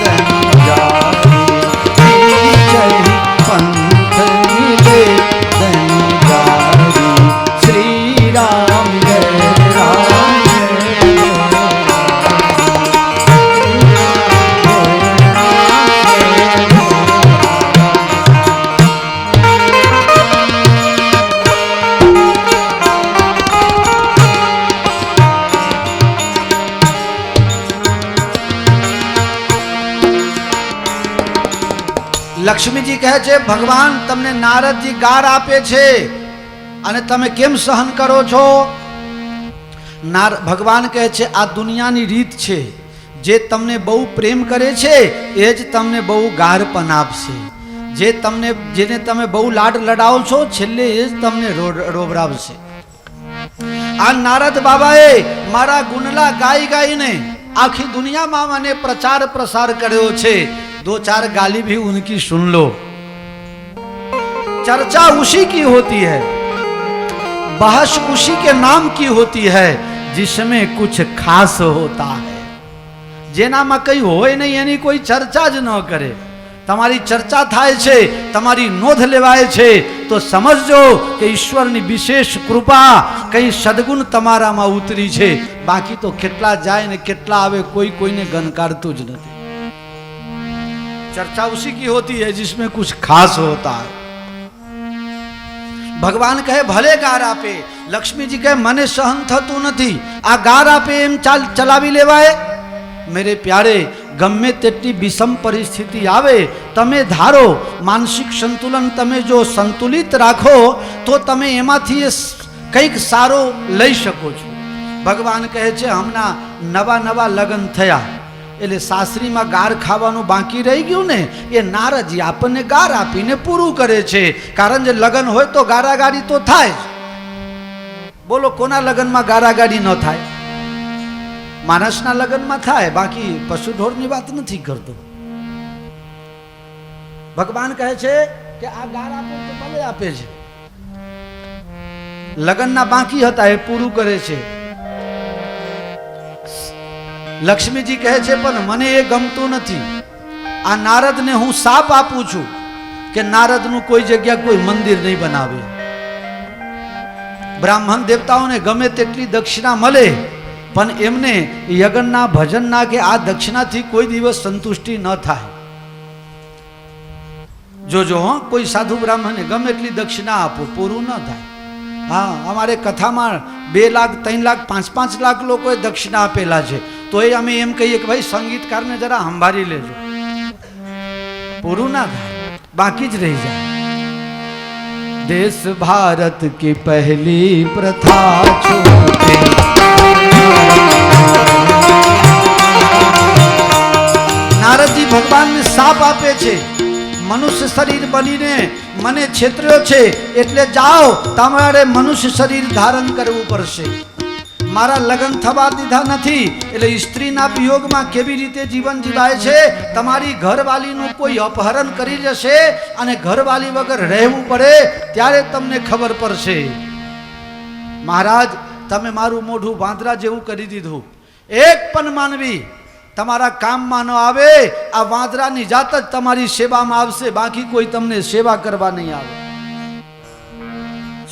તન જારી, બીચ હી પંથ મિલે તન જારી, શ્રી રામ જય રામ લક્ષ્મીજી કહે છે, ભગવાન તમને નારદજી ગાર આપે છે અને તમે કેમ સહન કરો છો? ભગવાન કહે છે, આ દુનિયાની રીત છે. જે તમને બહુ પ્રેમ કરે છે એ જ તમને બહુ ગાર પણ આપશે. જેને તમે બહુ લાડ લડાવો છો, છેલ્લે એ જ તમને રોવરાવશે. આ નારદ બાબાએ મારા ગુણલા ગાઈ ગાઈને આખી દુનિયામાં મને પ્રચાર પ્રસાર કર્યો છે. 2-4 गाली भी उनकी सुन लो. चर्चा उसी की होती है, बहस उसी के नाम की होती है जिसमें कुछ खास होता है. જેનામાં કઈ હોય નહીં એની કોઈ ચર્ચા જ ન કરે. તમારી ચર્ચા થાય છે, તમારી નોંધ લેવાય છે, તો સમજજો કે ઈશ્વરની વિશેષ કૃપા, કઈ સદગુણ તમારામાં ઉતરી છે. બાકી તો કેટલા જાય ને કેટલા આવે, કોઈ કોઈને ગનકારતું જ નથી. चर्चा उसी की होती है जिसमें कुछ खास होता है. भगवान कहे भले गार आपे. लक्ष्मी जी कहे मने सहन थतुं नथी. आ गार आपे एम चलावी लेवाय? मेरे प्यारे, गमे तेटली विषम परिस्थिति आवे, तमे धारो मानसिक संतुलन तमे जो संतुलित राखो तो तमे एमांथी कंईक सारो लई शको छो. भगवान कहे छे हमना नवा नवा लग्न थया એટલે સાસરીમાં ગાર ખાવાનું બાકી રહી ગયું ને, એ નારદજી આપણને ગાર આપીને પૂરું કરે છે. કારણ જે લગ્ન હોય તો ગારાગાડી તો થાય. બોલો કોના લગ્નમાં ગારાગાડી ન થાય? માણસના લગ્નમાં થાય, બાકી પશુ ઢોરની વાત નથી કરતો. ભગવાન કહે છે કે આ ગાર આપે તો ભલે આપે છે. લગ્નના બાકી હતા એ પૂરું કરે છે. લક્ષ્મીજી કહે છે પણ મને એ ગમતું નથી. આ નારદને હું શાપ આપું છું કે નારદનું કોઈ જગ્યા કોઈ મંદિર નહીં બનાવે. બ્રાહ્મણ દેવતાઓને ગમે તેટલી દક્ષિણા મળે પણ એમને યજ્ઞના ભજનના કે આ દક્ષિણાથી કોઈ દિવસ સંતુષ્ટિ ન થાય. જોજો હો, કોઈ સાધુ બ્રાહ્મણને ગમે એટલી દક્ષિણા આપો, પૂરું ન થાય. હા, અમારે કથામાં 2 લાખ 3 લાખ 5-5 લાખ લોકોએ દક્ષિણા આપેલા છે, તો એ અમે એમ કહીએ કે ભાઈ સંગીતકારને જરા સંભાળી લેજો, પૂરું ના થાય, બાકી જ રહી જાય. देश भारत की पहली प्रथा छूटे, नारदजी भगवान ने साप आपे छे, मनुष्य शरीर बनीने मने छेत्र्यो छे एटले जाओ तमारे मनुष्य शरीर धारण करवू पड़शे. मारा लग्न थवा दीधा नथी एटले स्त्रीना वियोगमां केवी रीते जीवन जीवाय छे. तमारी घरवालीनुं कोई अपहरण करी जशे अने घरवाली वगर रहेवुं पड़े त्यारे तमने खबर पड़शे. महाराज तमे मारुं मोढुं वांदरा जेवुं करी दीधुं. एक पण मानवी तमारा काममां न आवे, आ वांदरानी जात ज तमारी सेवामां आवशे, बाकी कोई तमने सेवा करवा नहीं आवे.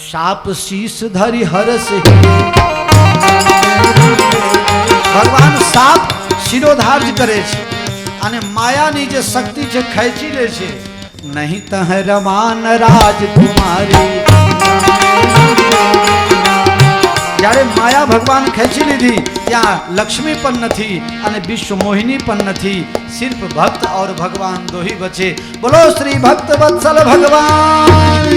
शाप शीश धरी हरसे, भगवान साप शिरोधार्ज करे छे अने मायानी जे शक्ति छे खेंची ले छे. नहीं तह रमान राजकुमारी। જ્યારે માયા ભગવાન ખેંચી લીધી ત્યાં લક્ષ્મી પણ નથી અને વિશ્વ મોહિની પણ નથી, સિર્ફ ભક્ત और ભગવાન દો ही बचे। बोलो श्री भक्त वत्सल भगवान।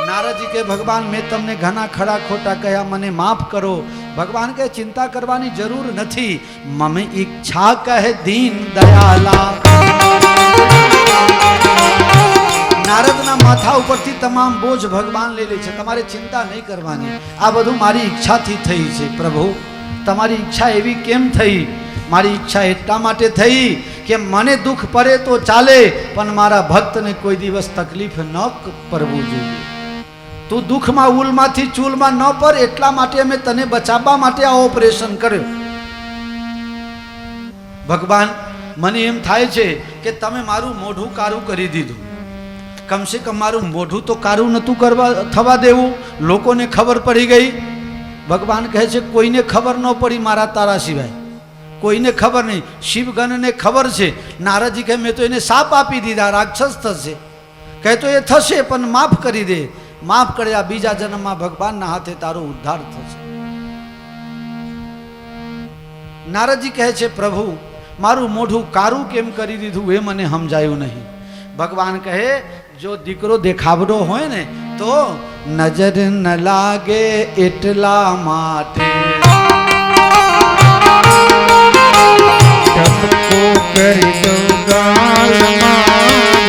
नारद जी के भगवान मैं तमने घना खड़ा खोटा कह्या, मने माफ करो। भगवान के चिंता करवानी जरूर नहीं, ममे इच्छा कहे दीन दयाला। नारदना माथा उपरथी तमाम बोझ भगवान ले લે છે, તમારે ચિંતા નહીં કરવાની। આ બધું મારી ઈચ્છાથી થઈ છે। પ્રભુ તમારી ઈચ્છા એવી કેમ થઈ? મારી ઈચ્છા એટલા માટે થઈ કે મને દુઃખ પડે તો ચાલે, પણ મારા ભક્તને કોઈ દિવસ તકલીફ ન પડવું જોઈએ। તું દુઃખમાં ઉલમાંથી ચૂલમાં ન પર, એટલા માટે અમે તને બચાવવા માટે આ ઓપરેશન કર્યું। ભગવાન મને એમ થાય છે કે તમે મારું મોઢું કારું કરી દીધું, कम से कम मारू मोढू तो कारू नतु करवा थवा देवू, लोगों ने खबर पड़ी गई। भगवान कहे छे कोई ने खबर न पड़ी मारा तारा सिवाय, कोई ने खबर नहीं। शिवगण ने खबर छे। नारद जी कहे मैं तो इन्हें साप आपी दीधा, राक्षस थशे। कहे तो ये थशे पण माफ करी दे, माफ कर्या बीजा जन्म में भगवान ना हाथे तारो उद्धार थशे। नारद जी कहे छे प्रभु मारू मोढू कारू केम करी दीधुं ए मने समजायुं नहीं। भगवान कहे जो दीकरो देखावड़ो होय ने तो नजर न लागे एटला माटे, सबको कर दो गालमा,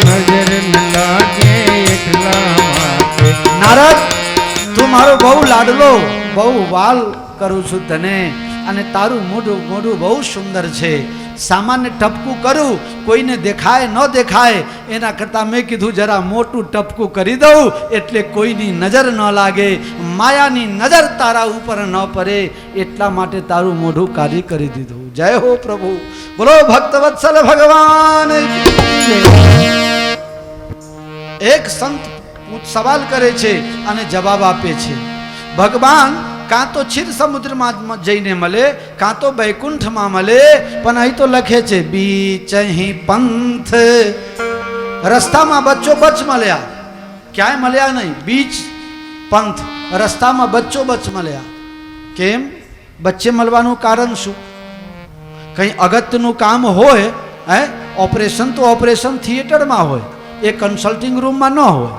नजर न लागे एटला माटे। नारद तू मारो बहु लाडलो बहु वाल करू छू तने, અને તારું મોઢું મોઢું બહુ સુંદર છે। સામાન્ય ટપકું કરું કોઈને દેખાય ન દેખાય એના કરતાં મેં કીધું જરા મોટું ટપકું કરી દઉં એટલે કોઈની નજર ન લાગે, માયાની નજર તારા ઉપર ન પડે, એટલા માટે તારું મોઢું કાઢી કરી દીધું। જય હો પ્રભુ। બોલો ભક્તવત્સલ ભગવાન। એક સંત સવાલ કરે છે અને જવાબ આપે છે। ભગવાન કાં તો क्षीर समुद्र में जईने मले, कां तो बैकुंठ में मले, पण अहीं तो लखे छे बीच ही पंथ। रस्ता में बच्चो बच मल्या, क्यांय मल्या नहीं, बीच पंथ रस्ता में बच्चो बच मल्या। केम बच्चे मलवानुं कारण शुं? कहीं अगत्यनुं काम होय, ऑपरेशन तो ऑपरेशन थिएटर में होय, ए कन्सल्टिंग रूम में न होय।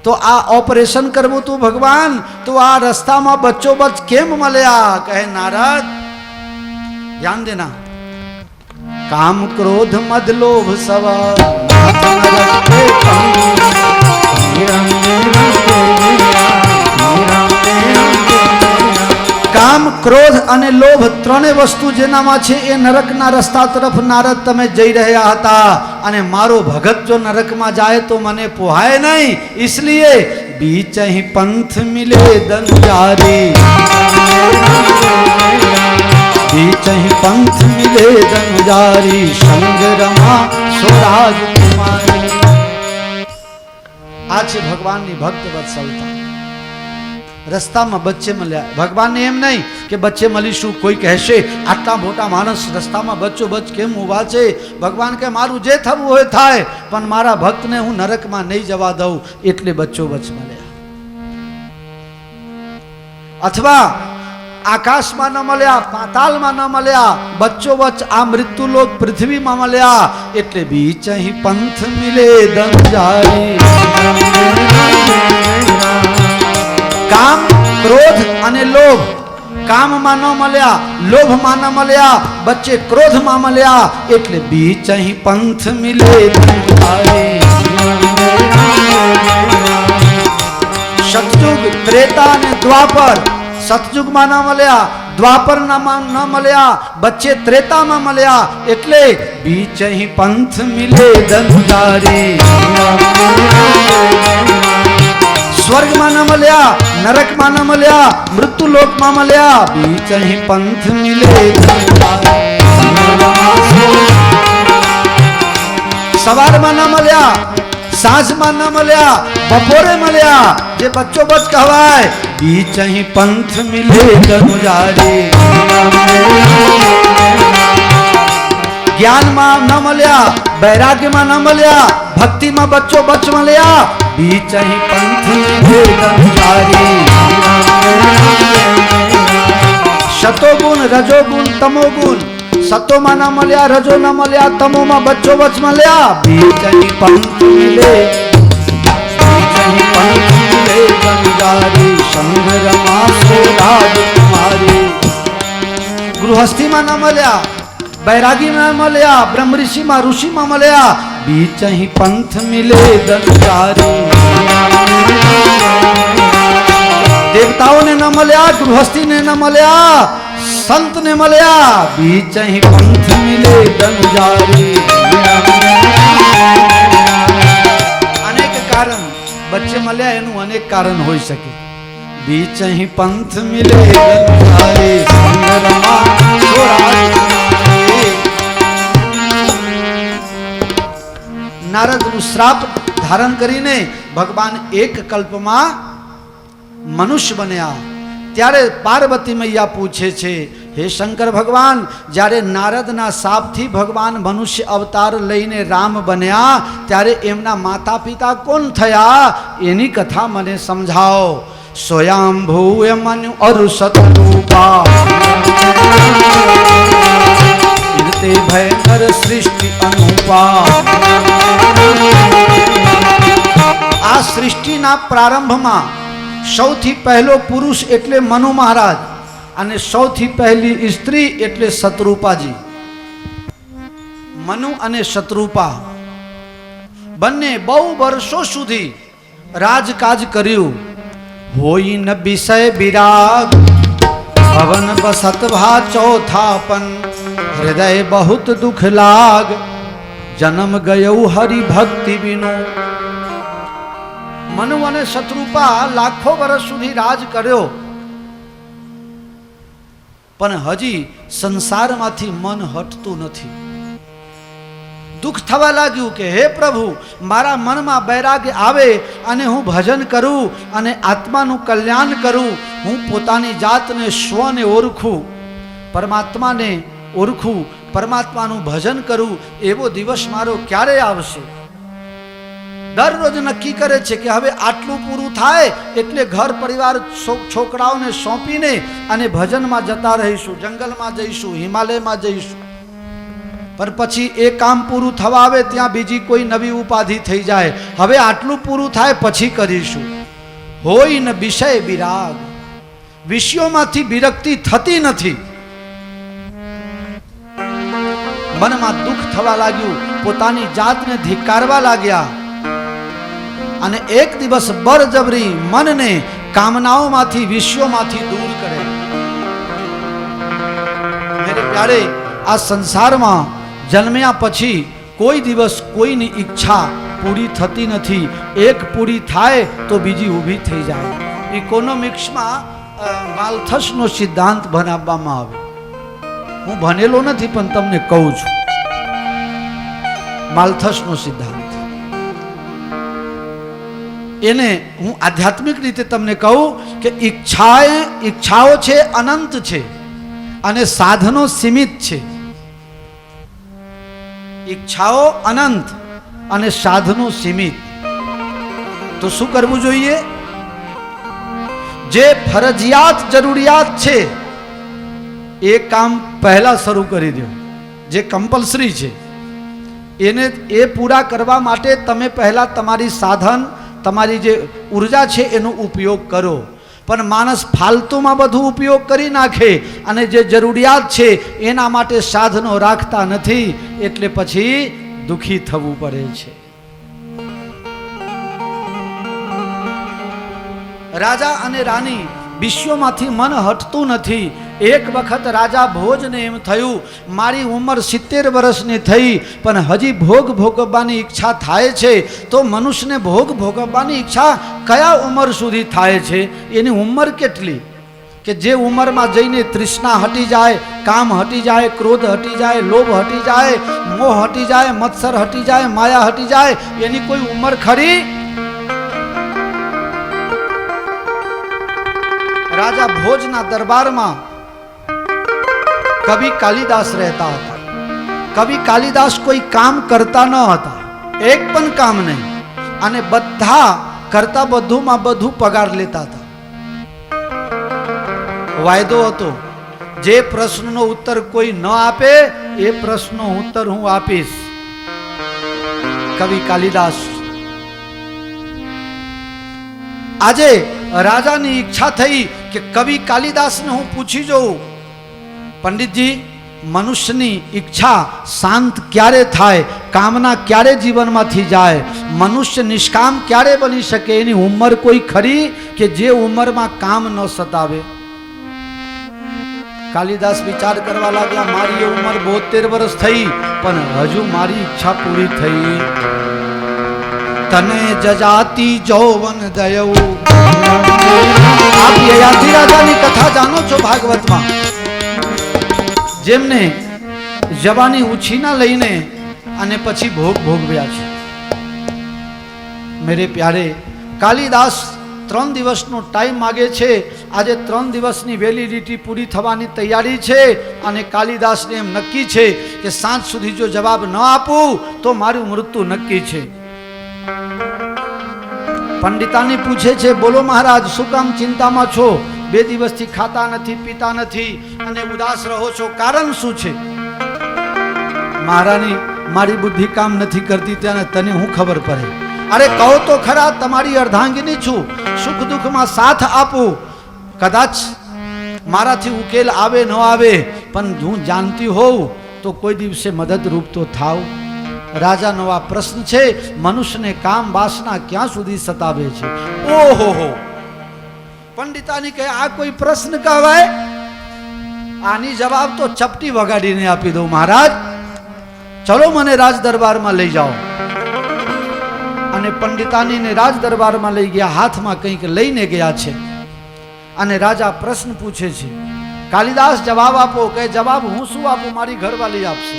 तो आ ऑपरेशन करवू तू भगवान तो आ रस्ता में बच्चो बच केम मल्या? कहे नारद ध्यान देना, काम क्रोध मद लोभ सवा काम क्रोध अने लोभ त्रणेय वस्तु जेनामां छे ए नरकना रस्ता तरफ नारद तमे जई रह्या हता, अने मारो भगत जो नरक में जाए तो मने पोहाय नहीं, इसलिए बीच ही पंथ मिले दंजारी, बीच ही पंथ मिले दंजारी, संग रमा स्वराज कुमारी। आज भगवान नी भक्त वत्सलता। रस्ता में बच्चे मल्या, भगवान ने एम नहीं कि बच्चे मलीशू, कोई कहेशे आटला मोटा मानस रस्ता में बच्चो बच केम उभा छे। भगवान के मारू जे थवुं होय थाय, पण मारा भक्त ने हूँ नरक में नहीं जवा दऊं एटले बच्चो बच मल्या। अथवा आकाश में न मल्या, पाताल में न मल्या, बच्चो बच आ मृत्यु लोक पृथ्वी में मल्या, एटले बीच ही पंथ मिले दंजारी। काम क्रोध अने लोभ, काम में न मल्या, लोभ में न मल्या, बच्चे क्रोध में मल्या, एटले बीच ही पंथ मिले दंजारी। सतयुग त्रेता ने द्वापर, सतयुग में न मल्या, द्वापर न मल्या, बच्चे त्रेता में मल्या, एटले बीच ही पंथ मिले दंजारी। स्वर्ग में न मल्या, नरक में न मल्या, मृत्यु लोक में मल्या, बीच ही पंथ मिले दंजारी। सवार में न मल्या, सांझ में न मल्या, बपोरे मल्या, जे बच्चो बच कहवाय, बीच ही पंथ मिले दंजारी। જ્ઞાનમાં ન મળ્યા, વૈરાગ્યમાં ન મળ્યા, ભક્તિમાં બચ્ચો બચ મળ્યા, બીચ અહીં પંથ વેદનચારી. સતોગુણ, રજોગુણ, તમોગુણ, સતોમાં ન મળ્યા, રજો ન મળ્યા, તમોમાં બચ્ચો બચ મળ્યા, બીચ અહીં પંથ મિલે, બીચ અહીં પંથ મિલે બંજારી, સંગ રમાશે રાજકુમારી. ગૃહસ્થીમાં ન મળ્યા, વૈરાગીમાં મળ્યા, બ્રહ્મ ઋષિમાં ઋષિમાં મળ્યા, બીચ અહીં પંથ મિલે દંડારી. દેવતાઓને ન મળ્યા, ગૃહસ્થીને ન મળ્યા, સંતને મળ્યા, બીચ અહીં પંથ મિલે દંજારી. અનેક કારણ બચ્ચે મળ્યા, એનું અનેક કારણ હોઈ શકે. બીચ અહીં પંથ મિલે દંજારી, સંગરમાં નારદનું શ્રાપ ધારણ કરીને ભગવાન એક કલ્પમાં મનુષ્ય બન્યા. ત્યારે પાર્વતી મૈયા પૂછે છે, હે શંકર ભગવાન, જ્યારે નારદના શાપથી ભગવાન મનુષ્ય અવતાર લઈને રામ બન્યા, ત્યારે એમના માતા પિતા કોણ થયા એની કથા મને સમજાવો. સ્વયંભૂય મનુ અરુ સતરૂપા, તે ભયંકર સૃષ્ટિ અનુપા. આ સૃષ્ટિના પ્રારંભમાં સૌથી પહેલો પુરુષ એટલે મનુ મહારાજ અને સૌથી પહેલી સ્ત્રી એટલે શત્રુપાજી. મનુ અને શત્રુપા બંને બહુ વર્ષો સુધી રાજકાજ કર્યું. હોય ન વિષય વિરાગ, ભવન બસત ભા ચોથાપન, હૃદય બહુત દુઃખ લાગ, જન્મ ગયો હરિ ભક્તિ વિનો. મનુ અને શત્રુપા લાખો વર્ષ સુધી રાજ કર્યો, પણ હજી સંસારમાંથી મન હટતું નથી. દુઃખ થવા લાગ્યું કે હે પ્રભુ, મારા મનમાં વૈરાગ્ય આવે અને હું ભજન કરું અને આત્માનું કલ્યાણ કરું, હું પોતાની જાતને સ્વને ઓળખું, પરમાત્માને ઓળખું, પરમાત્માનું ભજન કરું, એવો દિવસ મારો ક્યારે આવશે? દરરોજ નક્કી કરે છે કે હવે આટલું પૂરું થાય એટલે ઘર પરિવાર છોકરાઓને સોંપીને અને ભજનમાં જતા રહીશું, જંગલમાં જઈશું, હિમાલયમાં જઈશું. પણ પછી એ કામ પૂરું થવા આવે ત્યાં બીજી કોઈ નવી ઉપાધિ થઈ જાય. હવે આટલું પૂરું થાય પછી કરીશું. હોય ન વિષય વિરાગ, વિષયોમાંથી વિરક્તિ થતી નથી. મનમાં દુઃખ થવા લાગ્યું, પોતાની જાતને ધિક્કારવા લાગ્યા અને એક દિવસ બળજબરી મનને કામનાઓમાંથી, વિષયોમાંથી દૂર કરે. મેરે પ્યારે, આ સંસારમાં જન્મ્યા પછી કોઈ દિવસ કોઈની ઈચ્છા પૂરી થતી નથી. એક પૂરી થાય તો બીજી ઊભી થઈ જાય. ઇકોનોમિક્સમાં માલ્થસનો સિદ્ધાંત બનાવવામાં આવે. હું ભણેલો નથી પણ તમને કહું છું. માલ્થસનો સિદ્ધાંત, એને હું આધ્યાત્મિક રીતે તમને કહું કે ઈચ્છાઓ છે અનંત છે અને સાધનો સીમિત છે. ઈચ્છાઓ અનંત અને સાધનો સીમિત. તો શું કરવું જોઈએ? જે ફરજિયાત જરૂરિયાત છે એ કામ પહેલા શરૂ કરી દો. જે કમ્પલસરી છે એને એ પૂરા કરવા માટે તમે પહેલા તમારી સાધન, તમારી જે ઉર્જા છે એનો ઉપયોગ કરો. પણ માણસ ફાલતુમાં બધું ઉપયોગ કરી નાખે અને જે જરૂરિયાત છે એના માટે સાધનો રાખતા નથી, એટલે પછી દુઃખી થવું પડે છે. રાજા અને રાની વિશ્વમાંથી મન હટતું નથી. એક વખત રાજા ભોજને એમ થયું, મારી ઉંમર 70 વર્ષની થઈ પણ હજી ભોગ ભોગવવાની ઈચ્છા થાય છે. તો મનુષ્યને ભોગ ભોગવવાની ઈચ્છા કયા ઉંમર સુધી થાય છે? એની ઉંમર કેટલી? કે જે ઉંમરમાં જઈને તૃષ્ણા હટી જાય, કામ હટી જાય, ક્રોધ હટી જાય, લોભ હટી જાય, મોહ હટી જાય, મત્સર હટી જાય, માયા હટી જાય, એની કોઈ ઉંમર ખરી? રાજા ભોજના દરબારમાં કવિ કાલિદાસ રહેતા હતા. કવિ કાલિદાસ કોઈ કામ કરતા ન હતા, એક પણ કામ નહીં, અને બધા કરતા બધુંમાં બધું પગાર લેતા હતા. વાયદો હતો, જે પ્રશ્નનો ઉત્તર કોઈ ન આપે એ પ્રશ્નનો ઉત્તર હું આપીશ. કવિ કાલિદાસ. આજે રાજાની ઈચ્છા થઈ કે કવિ કાલિદાસને હું પૂછી જોઉં, પંડિતજી, મનુષ્યની ઈચ્છા શાંત ક્યારે થાય, કામના ક્યારે જીવનમાંથી જાય, મનુષ્ય નિષ્કામ ક્યારે બની શકે, એની ઉંમર કોઈ ખરી કે જે ઉંમરમાં કામ ન સતાવે? કાલિદાસ વિચાર કરવા લાગ્યા, મારી ઉંમર 72 વર્ષ થઈ પણ હજુ મારી ઈચ્છા પૂરી થઈ. તને જજાતી જૌવન દયૌ. આપ યયાતિ રાજાની કથા જાણો છો ભાગવતમાં, જેમને જવાની ઉછીના લઈને અને પછી ભોગ ભોગવ્યા છે. મેરે પ્યારે, કાલિદાસ 3 દિવસનો ટાઈમ માગે છે. આજે 3 દિવસની વેલિડિટી પૂરી થવાની તૈયારી છે અને કાલિદાસને એમ નક્કી છે કે સાંજ સુધી જો જવાબ ન આપું તો મારું મૃત્યુ નક્કી છે. પંડિતાની પૂછે છે, બોલો મહારાજ, શું કામ ચિંતામાં છો? 2 દિવસથી ખાતા નથી, પીતા નથી અને ઉદાસ રહો છો, કારણ શું છે? મહારાણી, મારી બુદ્ધિ કામ નથી કરતી, ત્યાં તને હું ખબર પડે? અરે કહો તો ખરા, તમારી અર્ધાંગિની છું, સુખ દુઃખમાં સાથ આપું. કદાચ મારાથી ઉકેલ આવે ન આવે પણ હું જાણતી હોઉં તો કોઈ દિવસે મદદરૂપ તો થાવ. રાજાનો આ પ્રશ્ન છે, મનુષ્યને કામ વાસના ક્યાં સુધી સતાવે છે? ઓહો હો! પંડિતાની કહે, આ કોઈ પ્રશ્ન કહેવાય? આની જવાબ તો ચપટી વગાડીને આપી દઉં. મહારાજ, ચલો મને રાજ દરબારમાં લઈ જાઓ. અને પંડિતાનીને રાજ દરબારમાં લઈ ગયા, હાથમાં કંઈક લઈને ગયા છે. અને રાજા પ્રશ્ન પૂછે છે, કાલિદાસ જવાબ આપો. કે જવાબ હું શું આપું? મારી ઘરવાળી આપશે.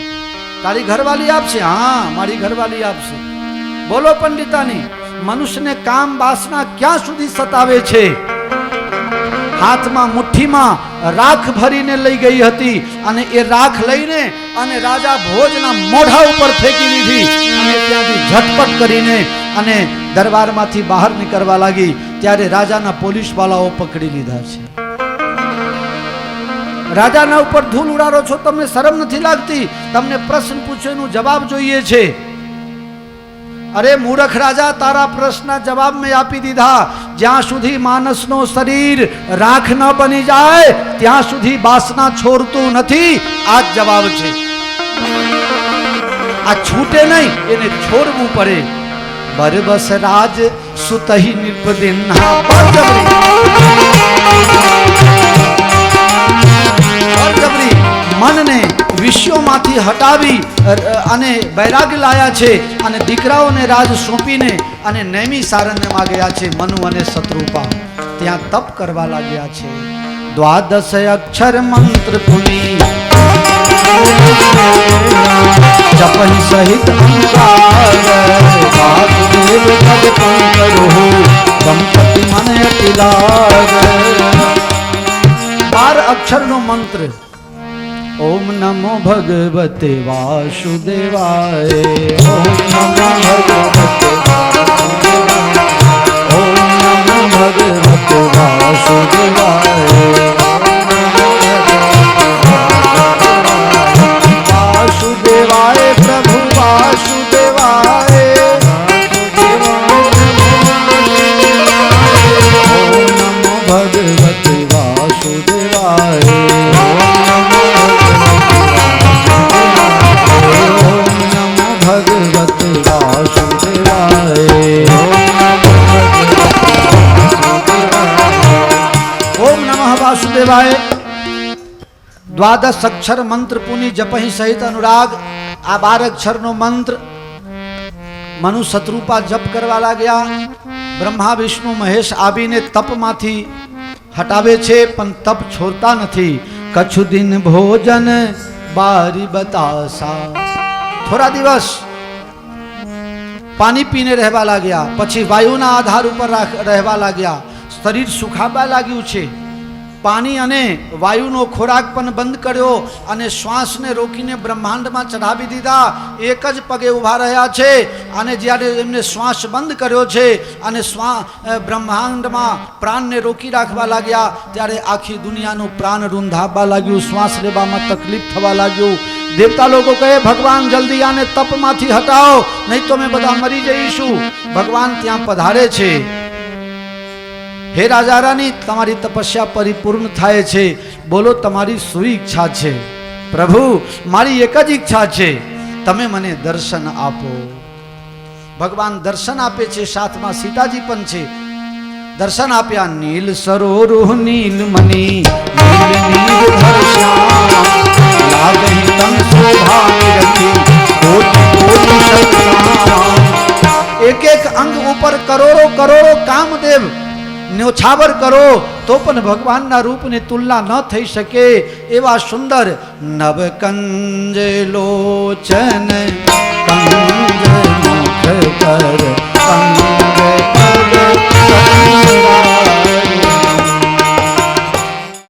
તારી ઘરવાળી આપશે? હા, મારી ઘરવાળી આપશે. બોલો પંડિતાની, મનુષ્યને કામ વાસના ક્યાં સુધી સતાવે છે? હાથમાં મુઠ્ઠીમાં રાખ ભરીને લઈ ગઈ હતી અને એ રાખ લઈને અને રાજા ભોજના મોઢા ઉપર ફેંકી દીધી અને ત્યાંથી ઝટપટ કરીને અને દરબારમાંથી બહાર નીકળવા લાગી. ત્યારે રાજાના પોલીસ વાળાઓ પકડી લીધા છે. રાજાના ઉપર ધૂળ ઉડાડો છો, તમને શરમ નથી લાગતી? તમને પ્રશ્ન પૂછ્યો એનો જવાબ જોઈએ છે. અરે મૂર્ખ રાજા, તારા પ્રશ્નના જવાબ મેં આપી દીધા. જ્યાં સુધી માણસનો શરીર રાખ ન બની જાય ત્યાં સુધી વાસના છોડતું નથી. આ જ જવાબ છે. આ છૂટે નહીં, એને છોડવું પડે. બરબસ રાજ સુતહી નિર્પદિન્હા. બળજબરી મનને વિષયોમાંથી હટાવી અને વૈરાગ્ય લાયા છે અને દીકરાઓને રાજ સોંપીને અને નૈમી સારણ્યમાં ગયા છે. મનુ અને શત્રુપા ત્યાં તપ કરવા લાગ્યા છે. 12 અક્ષર મંત્ર પુની જપહી સહિત અંકાર વાસુદેવ પદ પંકરો ગણપતિ મને અતિ લાગ. 12 અક્ષરનો મંત્ર. ઓમ નમો ભગવતે વાસુદેવાય. ઓમ નમો ભગવતે વાસુદેવાય. ઓમ નમો ભગવતે વાસુદેવાય. વાસુદેવાય પ્રભુ વાસુદેવાય. ઓમ નમો ભગવતે વાસુદેવાય. ભગવતે વાસુદેવાય. ઓમ નમઃ વાસુદેવાય. 12 અક્ષર મંત્ર પુની જપહી સહિત અનુરાગ. આ 12 અક્ષરનો મંત્ર મનુ શત્રુપા જપ કરવા લાગ્યા. બ્રહ્મા વિષ્ણુ મહેશ આવીને તપમાંથી હટાવે છે પણ તપ છોડતા નથી. કछु દિન ભોજન બારી બતાસા. થોડા દિવસ પાણી પીને રહેવા લાગ્યા, પછી વાયુના આધાર ઉપર રહેવા લાગ્યા. શરીર સુખાવા લાગ્યું છે. પાણી અને વાયુનો ખોરાક પણ બંધ કર્યો અને શ્વાસને રોકીને બ્રહ્માંડમાં ચઢાવી દીધા. એક જ પગે ઊભા રહ્યા છે અને જ્યારે એમને શ્વાસ બંધ કર્યો છે અને બ્રહ્માંડમાં પ્રાણને રોકી રાખવા લાગ્યા ત્યારે આખી દુનિયાનું પ્રાણ રૂંધાવા લાગ્યું, શ્વાસ લેવામાં તકલીફ થવા લાગ્યું. દેવતા લોકો કહે ભગવાન જલ્દી આને તપમાંથી હટાવો, નહીં તો અમે બધા મરી જઈશું. ભગવાન ત્યાં પધારે છે. હે રાજા રાની, તમારી તપસ્યા પરિપૂર્ણ થાય છે. બોલો તમારી શું ઈચ્છા છે? પ્રભુ મારી એક જ ઈચ્છા છે, તમે મને દર્શન આપો. ભગવાન દર્શન આપે છે, સાથમાં સીતાજી પણ છે. દર્શન આપ્યા. નીલ સરોરુહ નીલ મની નીલ નીર ધર શ્યામ લાગહી તન શોભા નિરખી કોટી કોટી સતનામ. એક એક અંગ ઉપર કરોડો કરોડો કામદેવ ન્યોછાવર કરો તો પણ ભગવાનના રૂપની તુલના ન થઈ શકે એવા સુંદર નવ કંજ લોચન કંજ મુખ પર